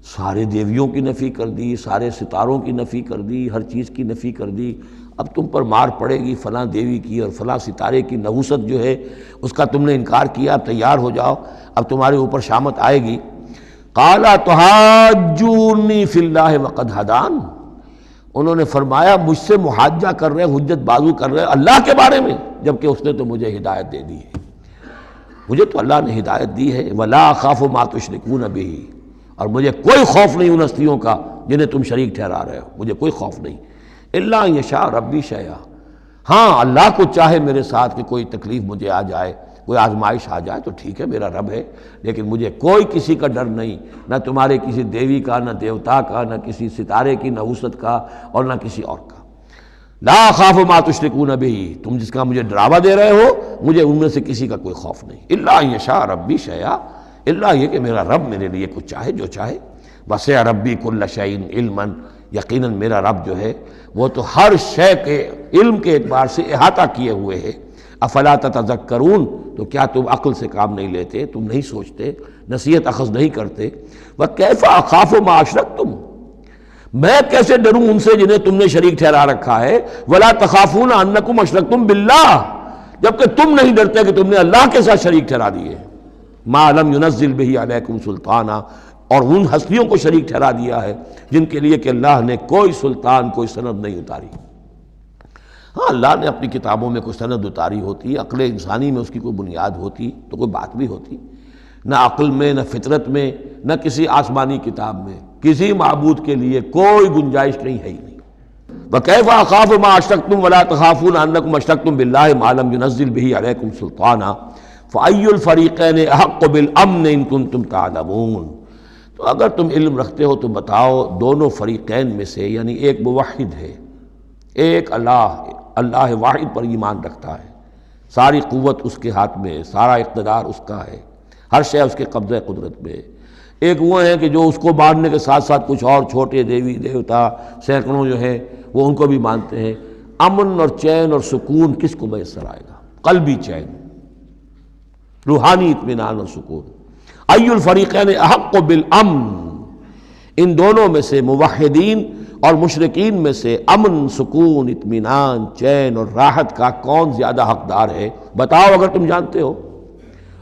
سارے دیویوں کی نفی کر دی، سارے ستاروں کی نفی کر دی، ہر چیز کی نفی کر دی، اب تم پر مار پڑے گی فلاں دیوی کی اور فلاں ستارے کی نحوست جو ہے اس کا تم نے انکار کیا، اب تیار ہو جاؤ، اب تمہارے اوپر شامت آئے گی۔ قال تحاجونی فی اللہ وقد ہدان، انہوں نے فرمایا مجھ سے محاجہ کر رہے، حجت بازو کر رہے اللہ کے بارے میں، جبکہ اس نے تو مجھے ہدایت دے دی ہے، مجھے تو اللہ نے ہدایت دی ہے۔ ولا اخاف ما تشرکون بہ، اور مجھے کوئی خوف نہیں ان ہستیوں کا جنہیں تم شریک ٹھہرا رہے ہو، مجھے کوئی خوف نہیں۔ الا ان یشاء ربی شیئا، ہاں اللہ کو چاہے میرے ساتھ کہ کوئی تکلیف مجھے آ جائے، کوئی آزمائش آ جائے تو ٹھیک ہے، میرا رب ہے، لیکن مجھے کوئی کسی کا ڈر نہیں، نہ تمہارے کسی دیوی کا، نہ دیوتا کا، نہ کسی ستارے کی نحوست کا، اور نہ کسی اور کا۔ لا اخاف ما تشرکون بہ، تم جس کا مجھے ڈراوا دے رہے ہو مجھے ان میں سے کسی کا کوئی خوف نہیں۔ الا ان یشاء ربی شیئا، الا یہ کہ میرا رب میرے لیے کچھ چاہے، جو چاہے۔ وسع ربی کل شیء علما، یقیناً میرا رب جو ہے وہ تو ہر شے کے علم کے اعتبار سے احاطہ کیے ہوئے ہے۔ افلا تتذکرون، تو کیا تم عقل سے کام نہیں لیتے، تم نہیں سوچتے، نصیحت اخذ نہیں کرتے؟ وکیف اخاف ما اشرکتم، میں کیسے ڈروں ان سے جنہیں تم نے شریک ٹھہرا رکھا ہے۔ ولا تخافون انکم اشرکتم باللہ، جبکہ تم نہیں ڈرتے کہ تم نے اللہ کے ساتھ شریک ٹھہرا دیے۔ ما لم ينزل بہ علیکم سلطانا، اور ان ہستیوں کو شریک ٹھہرا دیا ہے جن کے لیے کہ اللہ نے کوئی سلطان، کوئی سند نہیں اتاری۔ ہاں اللہ نے اپنی کتابوں میں کوئی سند اتاری ہوتی، عقل انسانی میں اس کی کوئی بنیاد ہوتی تو کوئی بات بھی ہوتی، نہ عقل میں، نہ فطرت میں، نہ کسی آسمانی کتاب میں کسی معبود کے لیے کوئی گنجائش کہیں ہے ہی نہیں۔ وَكَيْفَ أَخَافُ مَا أَشْرَكْتُمْ وَلَا تَخَافُونَ أَنَّكُمْ أَشْرَكْتُمْ بِاللَّهِ مَا لَمْ يُنَزِّلْ بِهِ عَلَيْكُمْ سُلْطَانًا فَأَيُّ الْفَرِيقَيْنِ أَحَقُّ بِالْأَمْنِ إِن كُنتُمْ تَعْلَمُونَ، تو اگر تم علم رکھتے ہو تو بتاؤ دونوں فریقین میں سے، یعنی ایک موحد ہے، ایک اللہ واحد پر ایمان رکھتا ہے، ساری قوت اس کے ہاتھ میں، سارا اقتدار اس کا ہے، ہر شے اس کے قبضہ قدرت میں، ایک وہ ہیں کہ جو اس کو ماننے کے ساتھ ساتھ کچھ اور چھوٹے دیوی دیوتا سینکڑوں جو ہیں وہ ان کو بھی مانتے ہیں۔ امن اور چین اور سکون کس کو میسر آئے گا؟ قلبی چین، روحانی اطمینان اور سکون۔ ای الفریقین احق بالامن، ان دونوں میں سے موحدین اور مشرکین میں سے امن، سکون، اطمینان، چین اور راحت کا کون زیادہ حقدار ہے؟ بتاؤ اگر تم جانتے ہو۔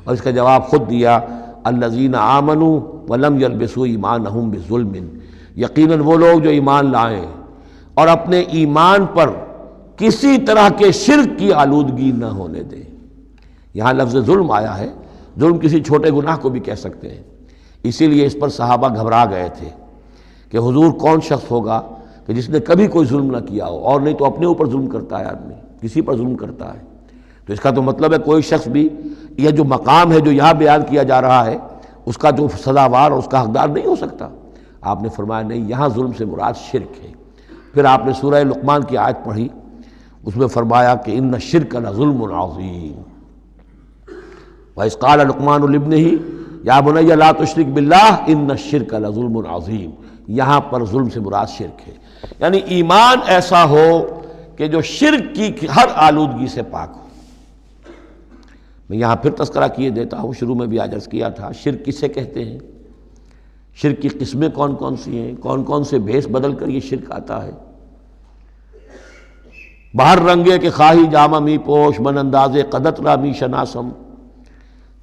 اور اس کا جواب خود دیا، الذین آمنوا ولم یلبسوا ایمانہم بظلم، یقیناً وہ لوگ جو ایمان لائیں اور اپنے ایمان پر کسی طرح کے شرک کی آلودگی نہ ہونے دیں۔ یہاں لفظ ظلم آیا ہے، ظلم کسی چھوٹے گناہ کو بھی کہہ سکتے ہیں، اسی لیے اس پر صحابہ گھبرا گئے تھے کہ حضور کون شخص ہوگا کہ جس نے کبھی کوئی ظلم نہ کیا ہو، اور نہیں تو اپنے اوپر ظلم کرتا ہے آدمی، کسی پر ظلم کرتا ہے۔ تو اس کا تو مطلب ہے کوئی شخص بھی، یہ جو مقام ہے جو یہاں بیان کیا جا رہا ہے، اس کا جو سزاوار اور اس کا حقدار نہیں ہو سکتا۔ آپ نے فرمایا نہیں، یہاں ظلم سے مراد شرک ہے۔ پھر آپ نے سورہ لقمان کی آیت پڑھی، اس میں فرمایا کہ ان الشرک لظلم عظیم، وَإِذْ قَالَ لُقْمَانُ لِابْنِهِ يَا بُنَيَّ لَا تُشْرِكْ بِاللَّهِ إِنَّ الشِّرْكَ لَظُلْمٌ عَظِيمٌ۔ یہاں پر ظلم سے مراد شرک ہے، یعنی ایمان ایسا ہو کہ جو شرک کی ہر آلودگی سے پاک ہو۔ میں یہاں پھر تذکرہ کیے دیتا ہوں، شروع میں بھی عرض کیا تھا، شرک کسے کہتے ہیں، شرک کی قسمیں کون کون سی ہیں، کون کون سے بھیس بدل کر یہ شرک آتا ہے۔ باہر رنگے کے خواہی جامہ می پوش، من اندازے قدت را می شناسم،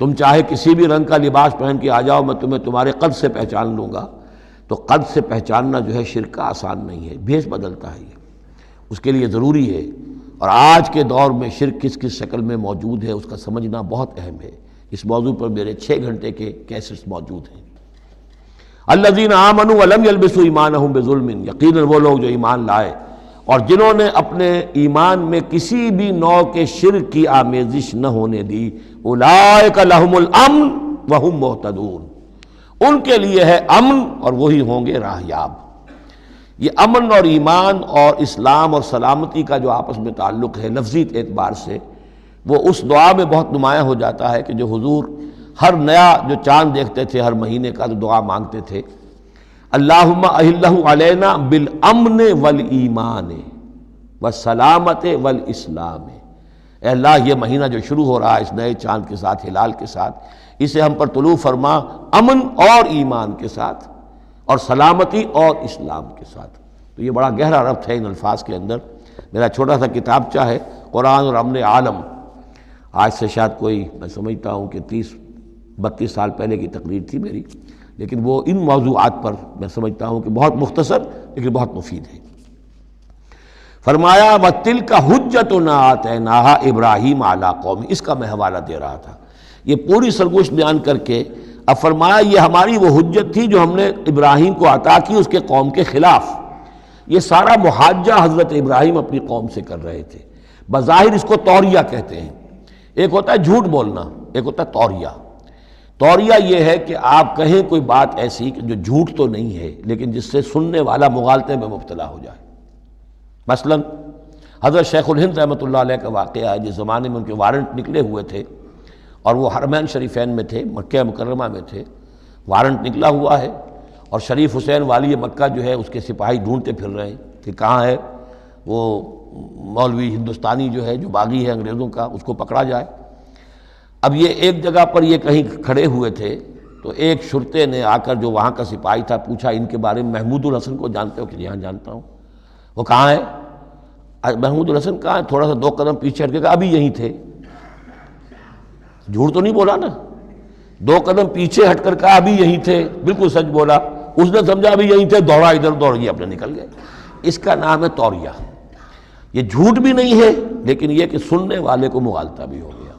تم چاہے کسی بھی رنگ کا لباس پہن کے آ جاؤ، میں تمہیں تمہارے قد سے پہچان لوں گا۔ تو قد سے پہچاننا جو ہے شرک کا آسان نہیں ہے، بھیس بدلتا ہے یہ، اس کے لیے ضروری ہے۔ اور آج کے دور میں شرک کس کس شکل میں موجود ہے اس کا سمجھنا بہت اہم ہے۔ اس موضوع پر میرے 6 گھنٹے کے کیسٹس موجود ہیں۔ الذین آمنوا ولم یلبسوا ایمانہم بظلم، یقیناً وہ لوگ جو ایمان لائے اور جنہوں نے اپنے ایمان میں کسی بھی نوع کے شرک کی آمیزش نہ ہونے دی، اولئک لہم الامن وہم مہتدون، ان کے لیے ہے امن اور وہی ہوں گے راہیاب۔ یہ امن اور ایمان اور اسلام اور سلامتی کا جو آپس میں تعلق ہے لفظی اعتبار سے، وہ اس دعا میں بہت نمایاں ہو جاتا ہے کہ جو حضور ہر نیا جو چاند دیکھتے تھے ہر مہینے کا تو دعا مانگتے تھے، اللہم اہلہ علینا بالامن والایمان والسلامت والاسلام، اے اللہ یہ مہینہ جو شروع ہو رہا ہے اس نئے چاند کے ساتھ، ہلال کے ساتھ، اسے ہم پر طلوع فرما امن اور ایمان کے ساتھ اور سلامتی اور اسلام کے ساتھ۔ تو یہ بڑا گہرا ربط ہے ان الفاظ کے اندر۔ میرا چھوٹا سا کتابچہ ہے قرآن اور امن عالم، آج سے شاید کوئی میں سمجھتا ہوں کہ 30-32 سال پہلے کی تقریر تھی میری، لیکن وہ ان موضوعات پر میں سمجھتا ہوں کہ بہت مختصر لیکن بہت مفید ہے۔ فرمایا وَتِلْكَ حُجَّتُنَا آتَيْنَاهَا إِبْرَاهِيمَ عَلَىٰ قَوْمِهِ، اس کا میں حوالہ دے رہا تھا۔ یہ پوری سرگوشت بیان کر کے اب فرمایا یہ ہماری وہ حجت تھی جو ہم نے ابراہیم کو عطا کی اس کے قوم کے خلاف۔ یہ سارا محاجہ حضرت ابراہیم اپنی قوم سے کر رہے تھے۔ بظاہر اس کو توریہ کہتے ہیں، ایک ہوتا ہے جھوٹ بولنا، ایک ہوتا ہے توریہ۔ توریہ یہ ہے کہ آپ کہیں کوئی بات ایسی کہ جو جھوٹ تو نہیں ہے لیکن جس سے سننے والا مغالطے میں مبتلا ہو جائے۔ مثلا حضرت شیخ الہند رحمۃ اللہ علیہ کا واقعہ ہے، جس زمانے میں ان کے وارنٹ نکلے ہوئے تھے اور وہ حرمین شریفین میں تھے، مکہ مکرمہ میں تھے، وارنٹ نکلا ہوا ہے اور شریف حسین والی مکہ جو ہے اس کے سپاہی ڈھونڈتے پھر رہے ہیں کہ کہاں ہے وہ مولوی ہندوستانی جو ہے جو باغی ہے انگریزوں کا، اس کو پکڑا جائے۔ اب یہ ایک جگہ پر یہ کہیں کھڑے ہوئے تھے تو ایک شرطے نے آ کر جو وہاں کا سپاہی تھا پوچھا ان کے بارے میں محمود الحسن کو جانتے ہو؟ کہ یہاں جانتا ہوں۔ وہ کہاں ہے؟ محمود الحسن کہاں ہے؟ تھوڑا سا 2 قدم پیچھے ہٹ کے کہا ابھی یہیں تھے۔ جھوٹ تو نہیں بولا نا، 2 قدم پیچھے ہٹ کر کہا ابھی یہیں تھے، بالکل سچ بولا۔ اس نے سمجھا ابھی یہیں تھے، دوڑا ادھر دوڑ گیا، اپنے نکل گئے۔ اس کا نام ہے توریہ۔ یہ جھوٹ بھی نہیں ہے لیکن یہ کہ سننے والے کو مغالطہ بھی ہو گیا۔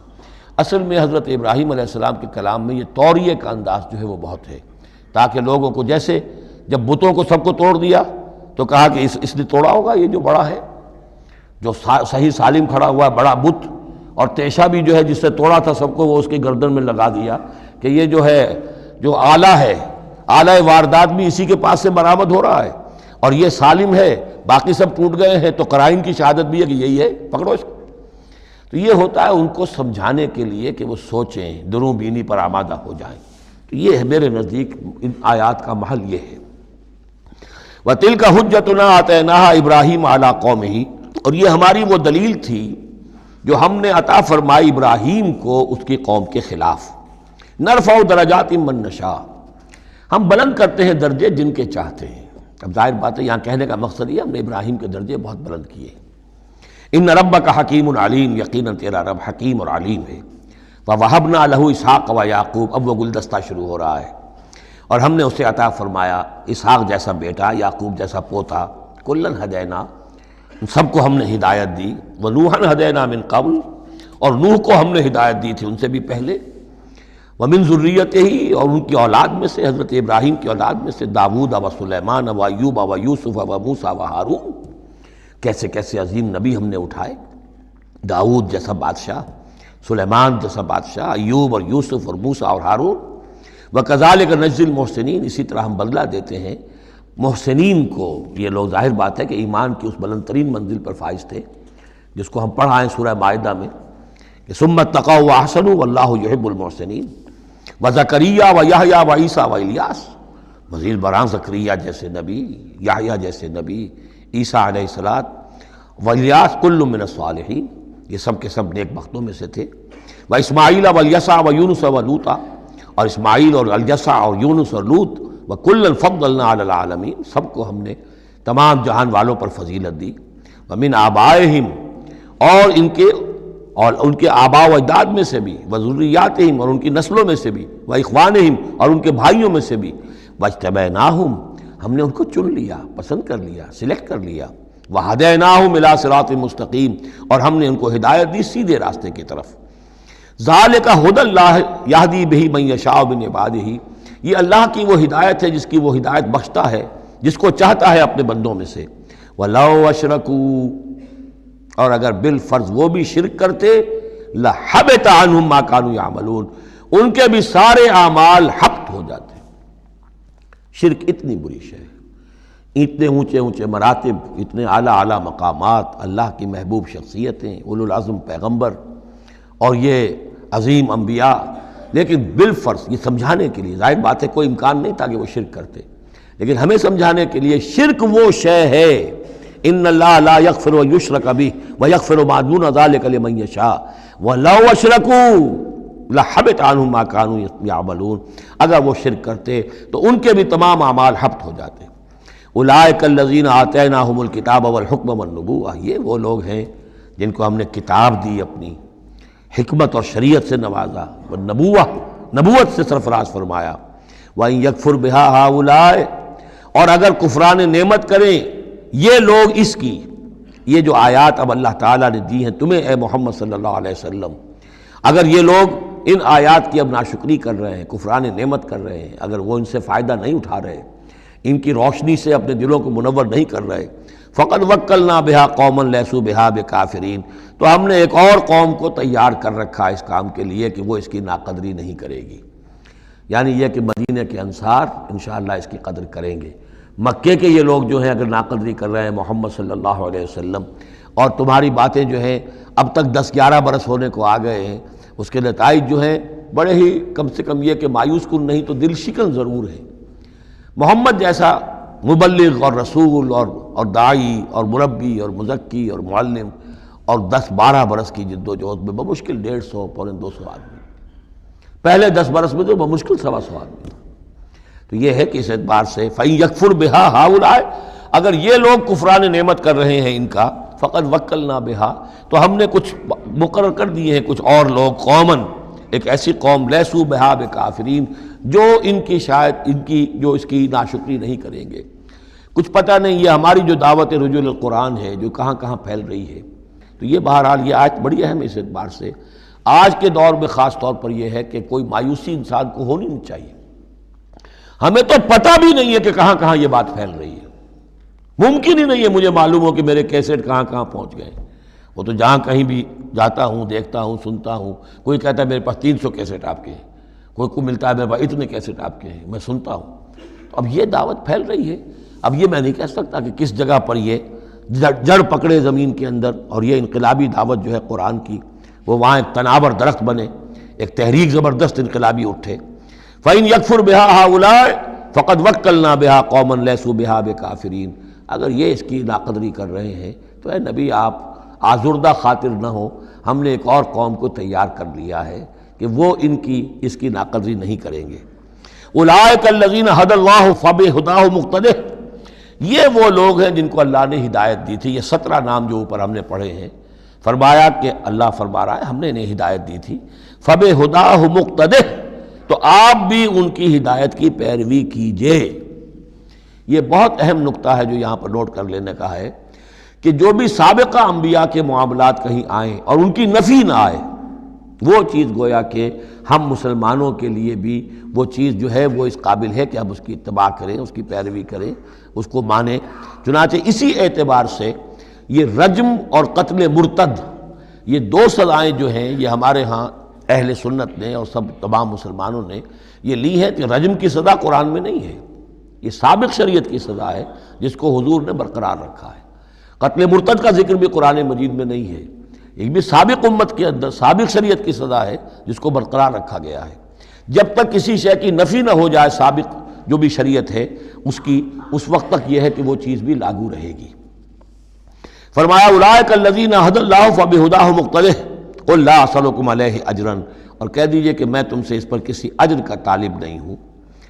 اصل میں حضرت ابراہیم علیہ السلام کے کلام میں یہ توریہ کا انداز جو ہے وہ بہت ہے، تاکہ لوگوں کو، جیسے جب بتوں کو سب کو توڑ دیا تو کہا کہ اس نے توڑا ہوگا، یہ جو بڑا ہے، جو صحیح سالم کھڑا ہوا ہے بڑا بت، اور تیشہ بھی جو ہے جس سے توڑا تھا سب کو وہ اس کی گردن میں لگا دیا کہ یہ جو ہے جو آلہ ہے، آلہ واردات بھی اسی کے پاس سے برآمد ہو رہا ہے، اور یہ سالم ہے، باقی سب ٹوٹ گئے ہیں، تو قرائن کی شہادت بھی ہے کہ یہی ہے، پکڑو اس کو۔ تو یہ ہوتا ہے ان کو سمجھانے کے لیے کہ وہ سوچیں، دروں بینی پر آمادہ ہو جائیں۔ تو یہ ہے میرے نزدیک ان آیات کا محل یہ ہے۔ وَتِلْكَ حُجَّتُنَا آتَيْنَاهَا إِبْرَاهِيمَ عَلَىٰ قَوْمِهِ، اور یہ ہماری وہ دلیل تھی جو ہم نے عطا فرمائی ابراہیم کو اس کی قوم کے خلاف۔ نرفع درجات من نشاء، ہم بلند کرتے ہیں درجے جن کے چاہتے ہیں۔ اب ظاہر بات ہے یہاں کہنے کا مقصد یہ ہم نے ابراہیم کے درجے بہت بلند کیے۔ ان ربک حکیم علیم، یقیناً تیرا رب حکیم اور علیم ہے۔ وَوَهَبْنَا لَهُ اسحاق وَيَعْقُوب، اب وہ گلدستہ شروع ہو رہا ہے، اور ہم نے اسے عطا فرمایا اسحاق جیسا بیٹا، یعقوب جیسا پوتا، کلن ہدینا، سب کو ہم نے ہدایت دی، وَنُوحًا ہدینا من قبل، اور نوح کو ہم نے ہدایت دی تھی ان سے بھی پہلے، ومن ذریتہ، اور ان کی اولاد میں سے، حضرت ابراہیم کی اولاد میں سے، داود و سلیمان و ایوب و یوسف و موسیٰ و ہارون، کیسے کیسے عظیم نبی ہم نے اٹھائے، داود جیسا بادشاہ، سلیمان جیسا بادشاہ، ایوب اور یوسف اور موسیٰ اور ہارون۔ وَكَذَلِكَ نَجْزِي الْمُحْسِنِينَ، اسی طرح ہم بدلہ دیتے ہیں محسنین کو۔ یہ لوگ ظاہر بات ہے کہ ایمان کی اس بلند ترین منزل پر فائز تھے جس کو ہم پڑھا ہے سورہ مائدہ میں کہ ثُمَّ اتَّقَوْا وَأَحْسَنُوا وَاللَّهُ يُحِبُّ الْمُحْسِنِينَ۔ وَزَكَرِيَّا وَيَحْيَا وَعِیسیٰ وَإِلیاس، مزید برآں زکریا جیسے نبی، یحییٰ جیسے نبی، عیسیٰ علیہ السلام، وإلیاس کل من الصالحین، یہ سب کے سب نیک بختوں میں سے تھے۔ وإسماعیل وَالْیسع وَیونس وَلوطا، اور اسماعیل اور الیسع اور یونس اور لوط، وَكُلًّا فَضَّلْنَا عَلَى الْعَالَمِينَ، سب کو ہم نے تمام جہان والوں پر فضیلت دی۔ وَمِنْ آبائِهِمْ، اور ان کے آباء و اجداد میں سے بھی، وذریاتہم، اور ان کی نسلوں میں سے بھی، واخوانہم، اور ان کے بھائیوں میں سے بھی، واجتبیناہم، ہم نے ان کو چن لیا، پسند کر لیا، سلیکٹ کر لیا، وہدیناہم الی صراط مستقیم، اور ہم نے ان کو ہدایت دی سیدھے راستے کی طرف۔ ذالک ھدی اللہ یہدی بہ من یشاء من عبادہ، یہ اللہ کی وہ ہدایت ہے جس کی وہ ہدایت بخشتا ہے جس کو چاہتا ہے اپنے بندوں میں سے۔ وَلَوْ أَشْرَكُوا، اور اگر بالفرض وہ بھی شرک کرتے، لَحَبِطَ عَنْهُمْ مَا كَانُوا يَعْمَلُونَ، ان کے بھی سارے اعمال حبط ہو جاتے۔ شرک اتنی بری شے ہے، اتنے اونچے اونچے مراتب، اتنے اعلیٰ اعلیٰ مقامات، اللہ کی محبوب شخصیتیں، اولو العزم پیغمبر اور یہ عظیم انبیاء، لیکن بالفرض یہ سمجھانے کے لیے، ظاہر بات ہے کوئی امکان نہیں تھا کہ وہ شرک کرتے، لیکن ہمیں سمجھانے کے لیے شرک وہ شے ہے، ان اللہ لا یغفر یشرک بہ ویغفر ما دون ذلک لمن یشاء ولو اشرکوا لحبط عنہم ما کانوا یعملون، اگر وہ شرک کرتے تو ان کے بھی تمام اعمال حبط ہو جاتے۔ اولئک الذین آتیناہم الکتاب والحکم والنبوۃ، یہ وہ لوگ ہیں جن کو ہم نے کتاب دی، اپنی حکمت اور شریعت سے نوازا، نبوت سے سرفراز فرمایا۔ وَإِن يَكْفُرْ بِهَا هَؤُلَاءِ، اور اگر کفران نعمت کریں یہ لوگ اس کی، یہ جو آیات اب اللہ تعالیٰ نے دی ہیں تمہیں اے محمد صلی اللہ علیہ وسلم، اگر یہ لوگ ان آیات کی اب ناشکری کر رہے ہیں، کفران نعمت کر رہے ہیں، اگر وہ ان سے فائدہ نہیں اٹھا رہے، ان کی روشنی سے اپنے دلوں کو منور نہیں کر رہے، فقد وکلنا بہا قوما لیسوا بہا بکافرین، تو ہم نے ایک اور قوم کو تیار کر رکھا اس کام کے لیے کہ وہ اس کی ناقدری نہیں کرے گی، یعنی یہ کہ مدینہ کے انصار انشاءاللہ اس کی قدر کریں گے۔ مکے کے یہ لوگ جو ہیں اگر ناقدری کر رہے ہیں محمد صلی اللہ علیہ وسلم، اور تمہاری باتیں جو ہیں اب تک 10-11 برس ہونے کو آ گئے ہیں، اس کے نتائج جو ہیں بڑے ہی کم سے کم یہ کہ مایوس کن نہیں تو دل شکن ضرور ہے۔ محمد جیسا مبلغ اور رسول اور داعی اور مربی اور مزکی اور معلم، اور 10-12 برس کی جد و جہد میں بمشکل 150 پونے 200 آدمی، پہلے 10 برس میں تو بمشکل 125 آدمی تھا۔ تو یہ ہے کہ اس اعتبار سے فَإِن يَكْفُرْ بِهَا هَؤُلَاءِ، اگر یہ لوگ کفران نعمت کر رہے ہیں ان کا، فقد وکلنا بہا، تو ہم نے کچھ مقرر کر دیے ہیں کچھ اور لوگ، قومن، ایک ایسی قوم، لیسوا بہا بکافرین، جو ان کی شاید ان کی جو اس کی ناشکری نہیں کریں گے۔ کچھ پتہ نہیں یہ ہماری جو دعوت رجوع القرآن ہے جو کہاں کہاں پھیل رہی ہے، تو یہ بہرحال یہ آیت بڑی اہم ہے اس اعتبار سے۔ آج کے دور میں خاص طور پر یہ ہے کہ کوئی مایوسی انسان کو ہونی نہیں چاہیے، ہمیں تو پتہ بھی نہیں ہے کہ کہاں کہاں یہ بات پھیل رہی ہے، ممکن ہی نہیں ہے مجھے معلوم ہو کہ میرے کیسٹ کہاں کہاں پہنچ گئے۔ وہ تو جہاں کہیں بھی جاتا ہوں، دیکھتا ہوں، سنتا ہوں، کوئی کہتا ہے میرے پاس 300 کیسٹ آپ کے ہیں، کوئی کو ملتا ہے میرے پاس اتنے کیسٹ آپ کے ہیں، میں سنتا ہوں۔ تو اب یہ دعوت پھیل رہی ہے، اب یہ میں نہیں کہہ سکتا کہ کس جگہ پر یہ جڑ پکڑے زمین کے اندر، اور یہ انقلابی دعوت جو ہے قرآن کی وہ وہاں ایک تناور درخت بنے، ایک تحریک زبردست انقلابی اٹھے۔ فَإِن يَكْفُرْ بِهَا هَؤُلَاءِ فَقَدْ وَكَّلْنَا بِهَا قَوْمًا لَيْسُوا بِهَا بِكَافِرِينَ۔ اگر یہ اس کی ناقدری کر رہے ہیں تو اے نبی آپ آزردہ خاطر نہ ہو، ہم نے ایک اور قوم کو تیار کر لیا ہے کہ وہ اس کی ناقدری نہیں کریں گے۔ اولئک الذین ھدی اللہ فبہداہ مقتدہ، یہ وہ لوگ ہیں جن کو اللہ نے ہدایت دی تھی۔ یہ 17 نام جو اوپر ہم نے پڑھے ہیں، فرمایا کہ اللہ فرما رہا ہے ہم نے انہیں ہدایت دی تھی، فبہداہ مقتدہ، تو آپ بھی ان کی ہدایت کی پیروی کیجئے۔ یہ بہت اہم نقطہ ہے جو یہاں پر نوٹ کر لینے کا ہے کہ جو بھی سابقہ انبیاء کے معاملات کہیں آئیں اور ان کی نفی نہ آئے، وہ چیز گویا کہ ہم مسلمانوں کے لیے بھی وہ چیز جو ہے وہ اس قابل ہے کہ ہم اس کی اتباع کریں، اس کی پیروی کریں، اس کو مانیں۔ چنانچہ اسی اعتبار سے یہ رجم اور قتل مرتد، یہ 2 سزائیں جو ہیں یہ ہمارے ہاں اہل سنت نے اور تمام مسلمانوں نے یہ لی ہے کہ رجم کی سزا قرآن میں نہیں ہے، یہ سابق شریعت کی سزا ہے جس کو حضور نے برقرار رکھا ہے۔ قتل مرتد کا ذکر بھی قرآن مجید میں نہیں ہے، ایک بھی سابق امت کے اندر سابق شریعت کی سزا ہے جس کو برقرار رکھا گیا ہے۔ جب تک کسی شے کی نفی نہ ہو جائے سابق جو بھی شریعت ہے اس وقت تک یہ ہے کہ وہ چیز بھی لاگو رہے گی۔ فرمایا اولئک الذین ھدی اللہ فبہداہ مقتدہ قل لا اسألکم علیہ اجرا، اور کہہ دیجئے کہ میں تم سے اس پر کسی اجر کا طالب نہیں ہوں،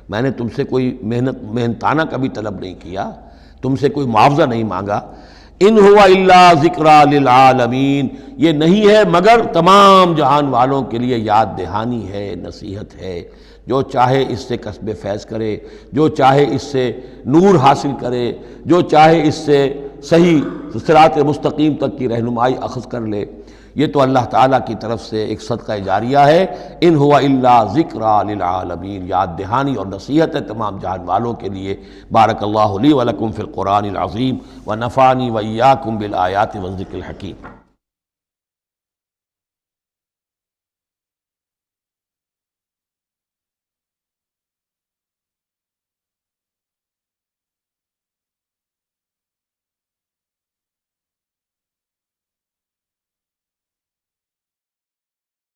میں نے تم سے کوئی محنتانہ کبھی طلب نہیں کیا، تم سے کوئی معاوضہ نہیں مانگا۔ ان ہوا الا ذکریٰ للعالمین، یہ نہیں ہے مگر تمام جہان والوں کے لیے یاد دہانی ہے، نصیحت ہے۔ جو چاہے اس سے کسب فیض کرے، جو چاہے اس سے نور حاصل کرے، جو چاہے اس سے صحیح صراط مستقیم تک کی رہنمائی اخذ کر لے، یہ تو اللہ تعالیٰ کی طرف سے ایک صدقہ جاریہ ہے۔ ان ہوا الا ذکریٰ للعالمین، یاد دہانی اور نصیحت ہے تمام جہان والوں کے لیے۔ بارک اللہ لی ولکم فی القرآن العظیم ونفعنی وإیاکم بالآیات والذکر الحکیم۔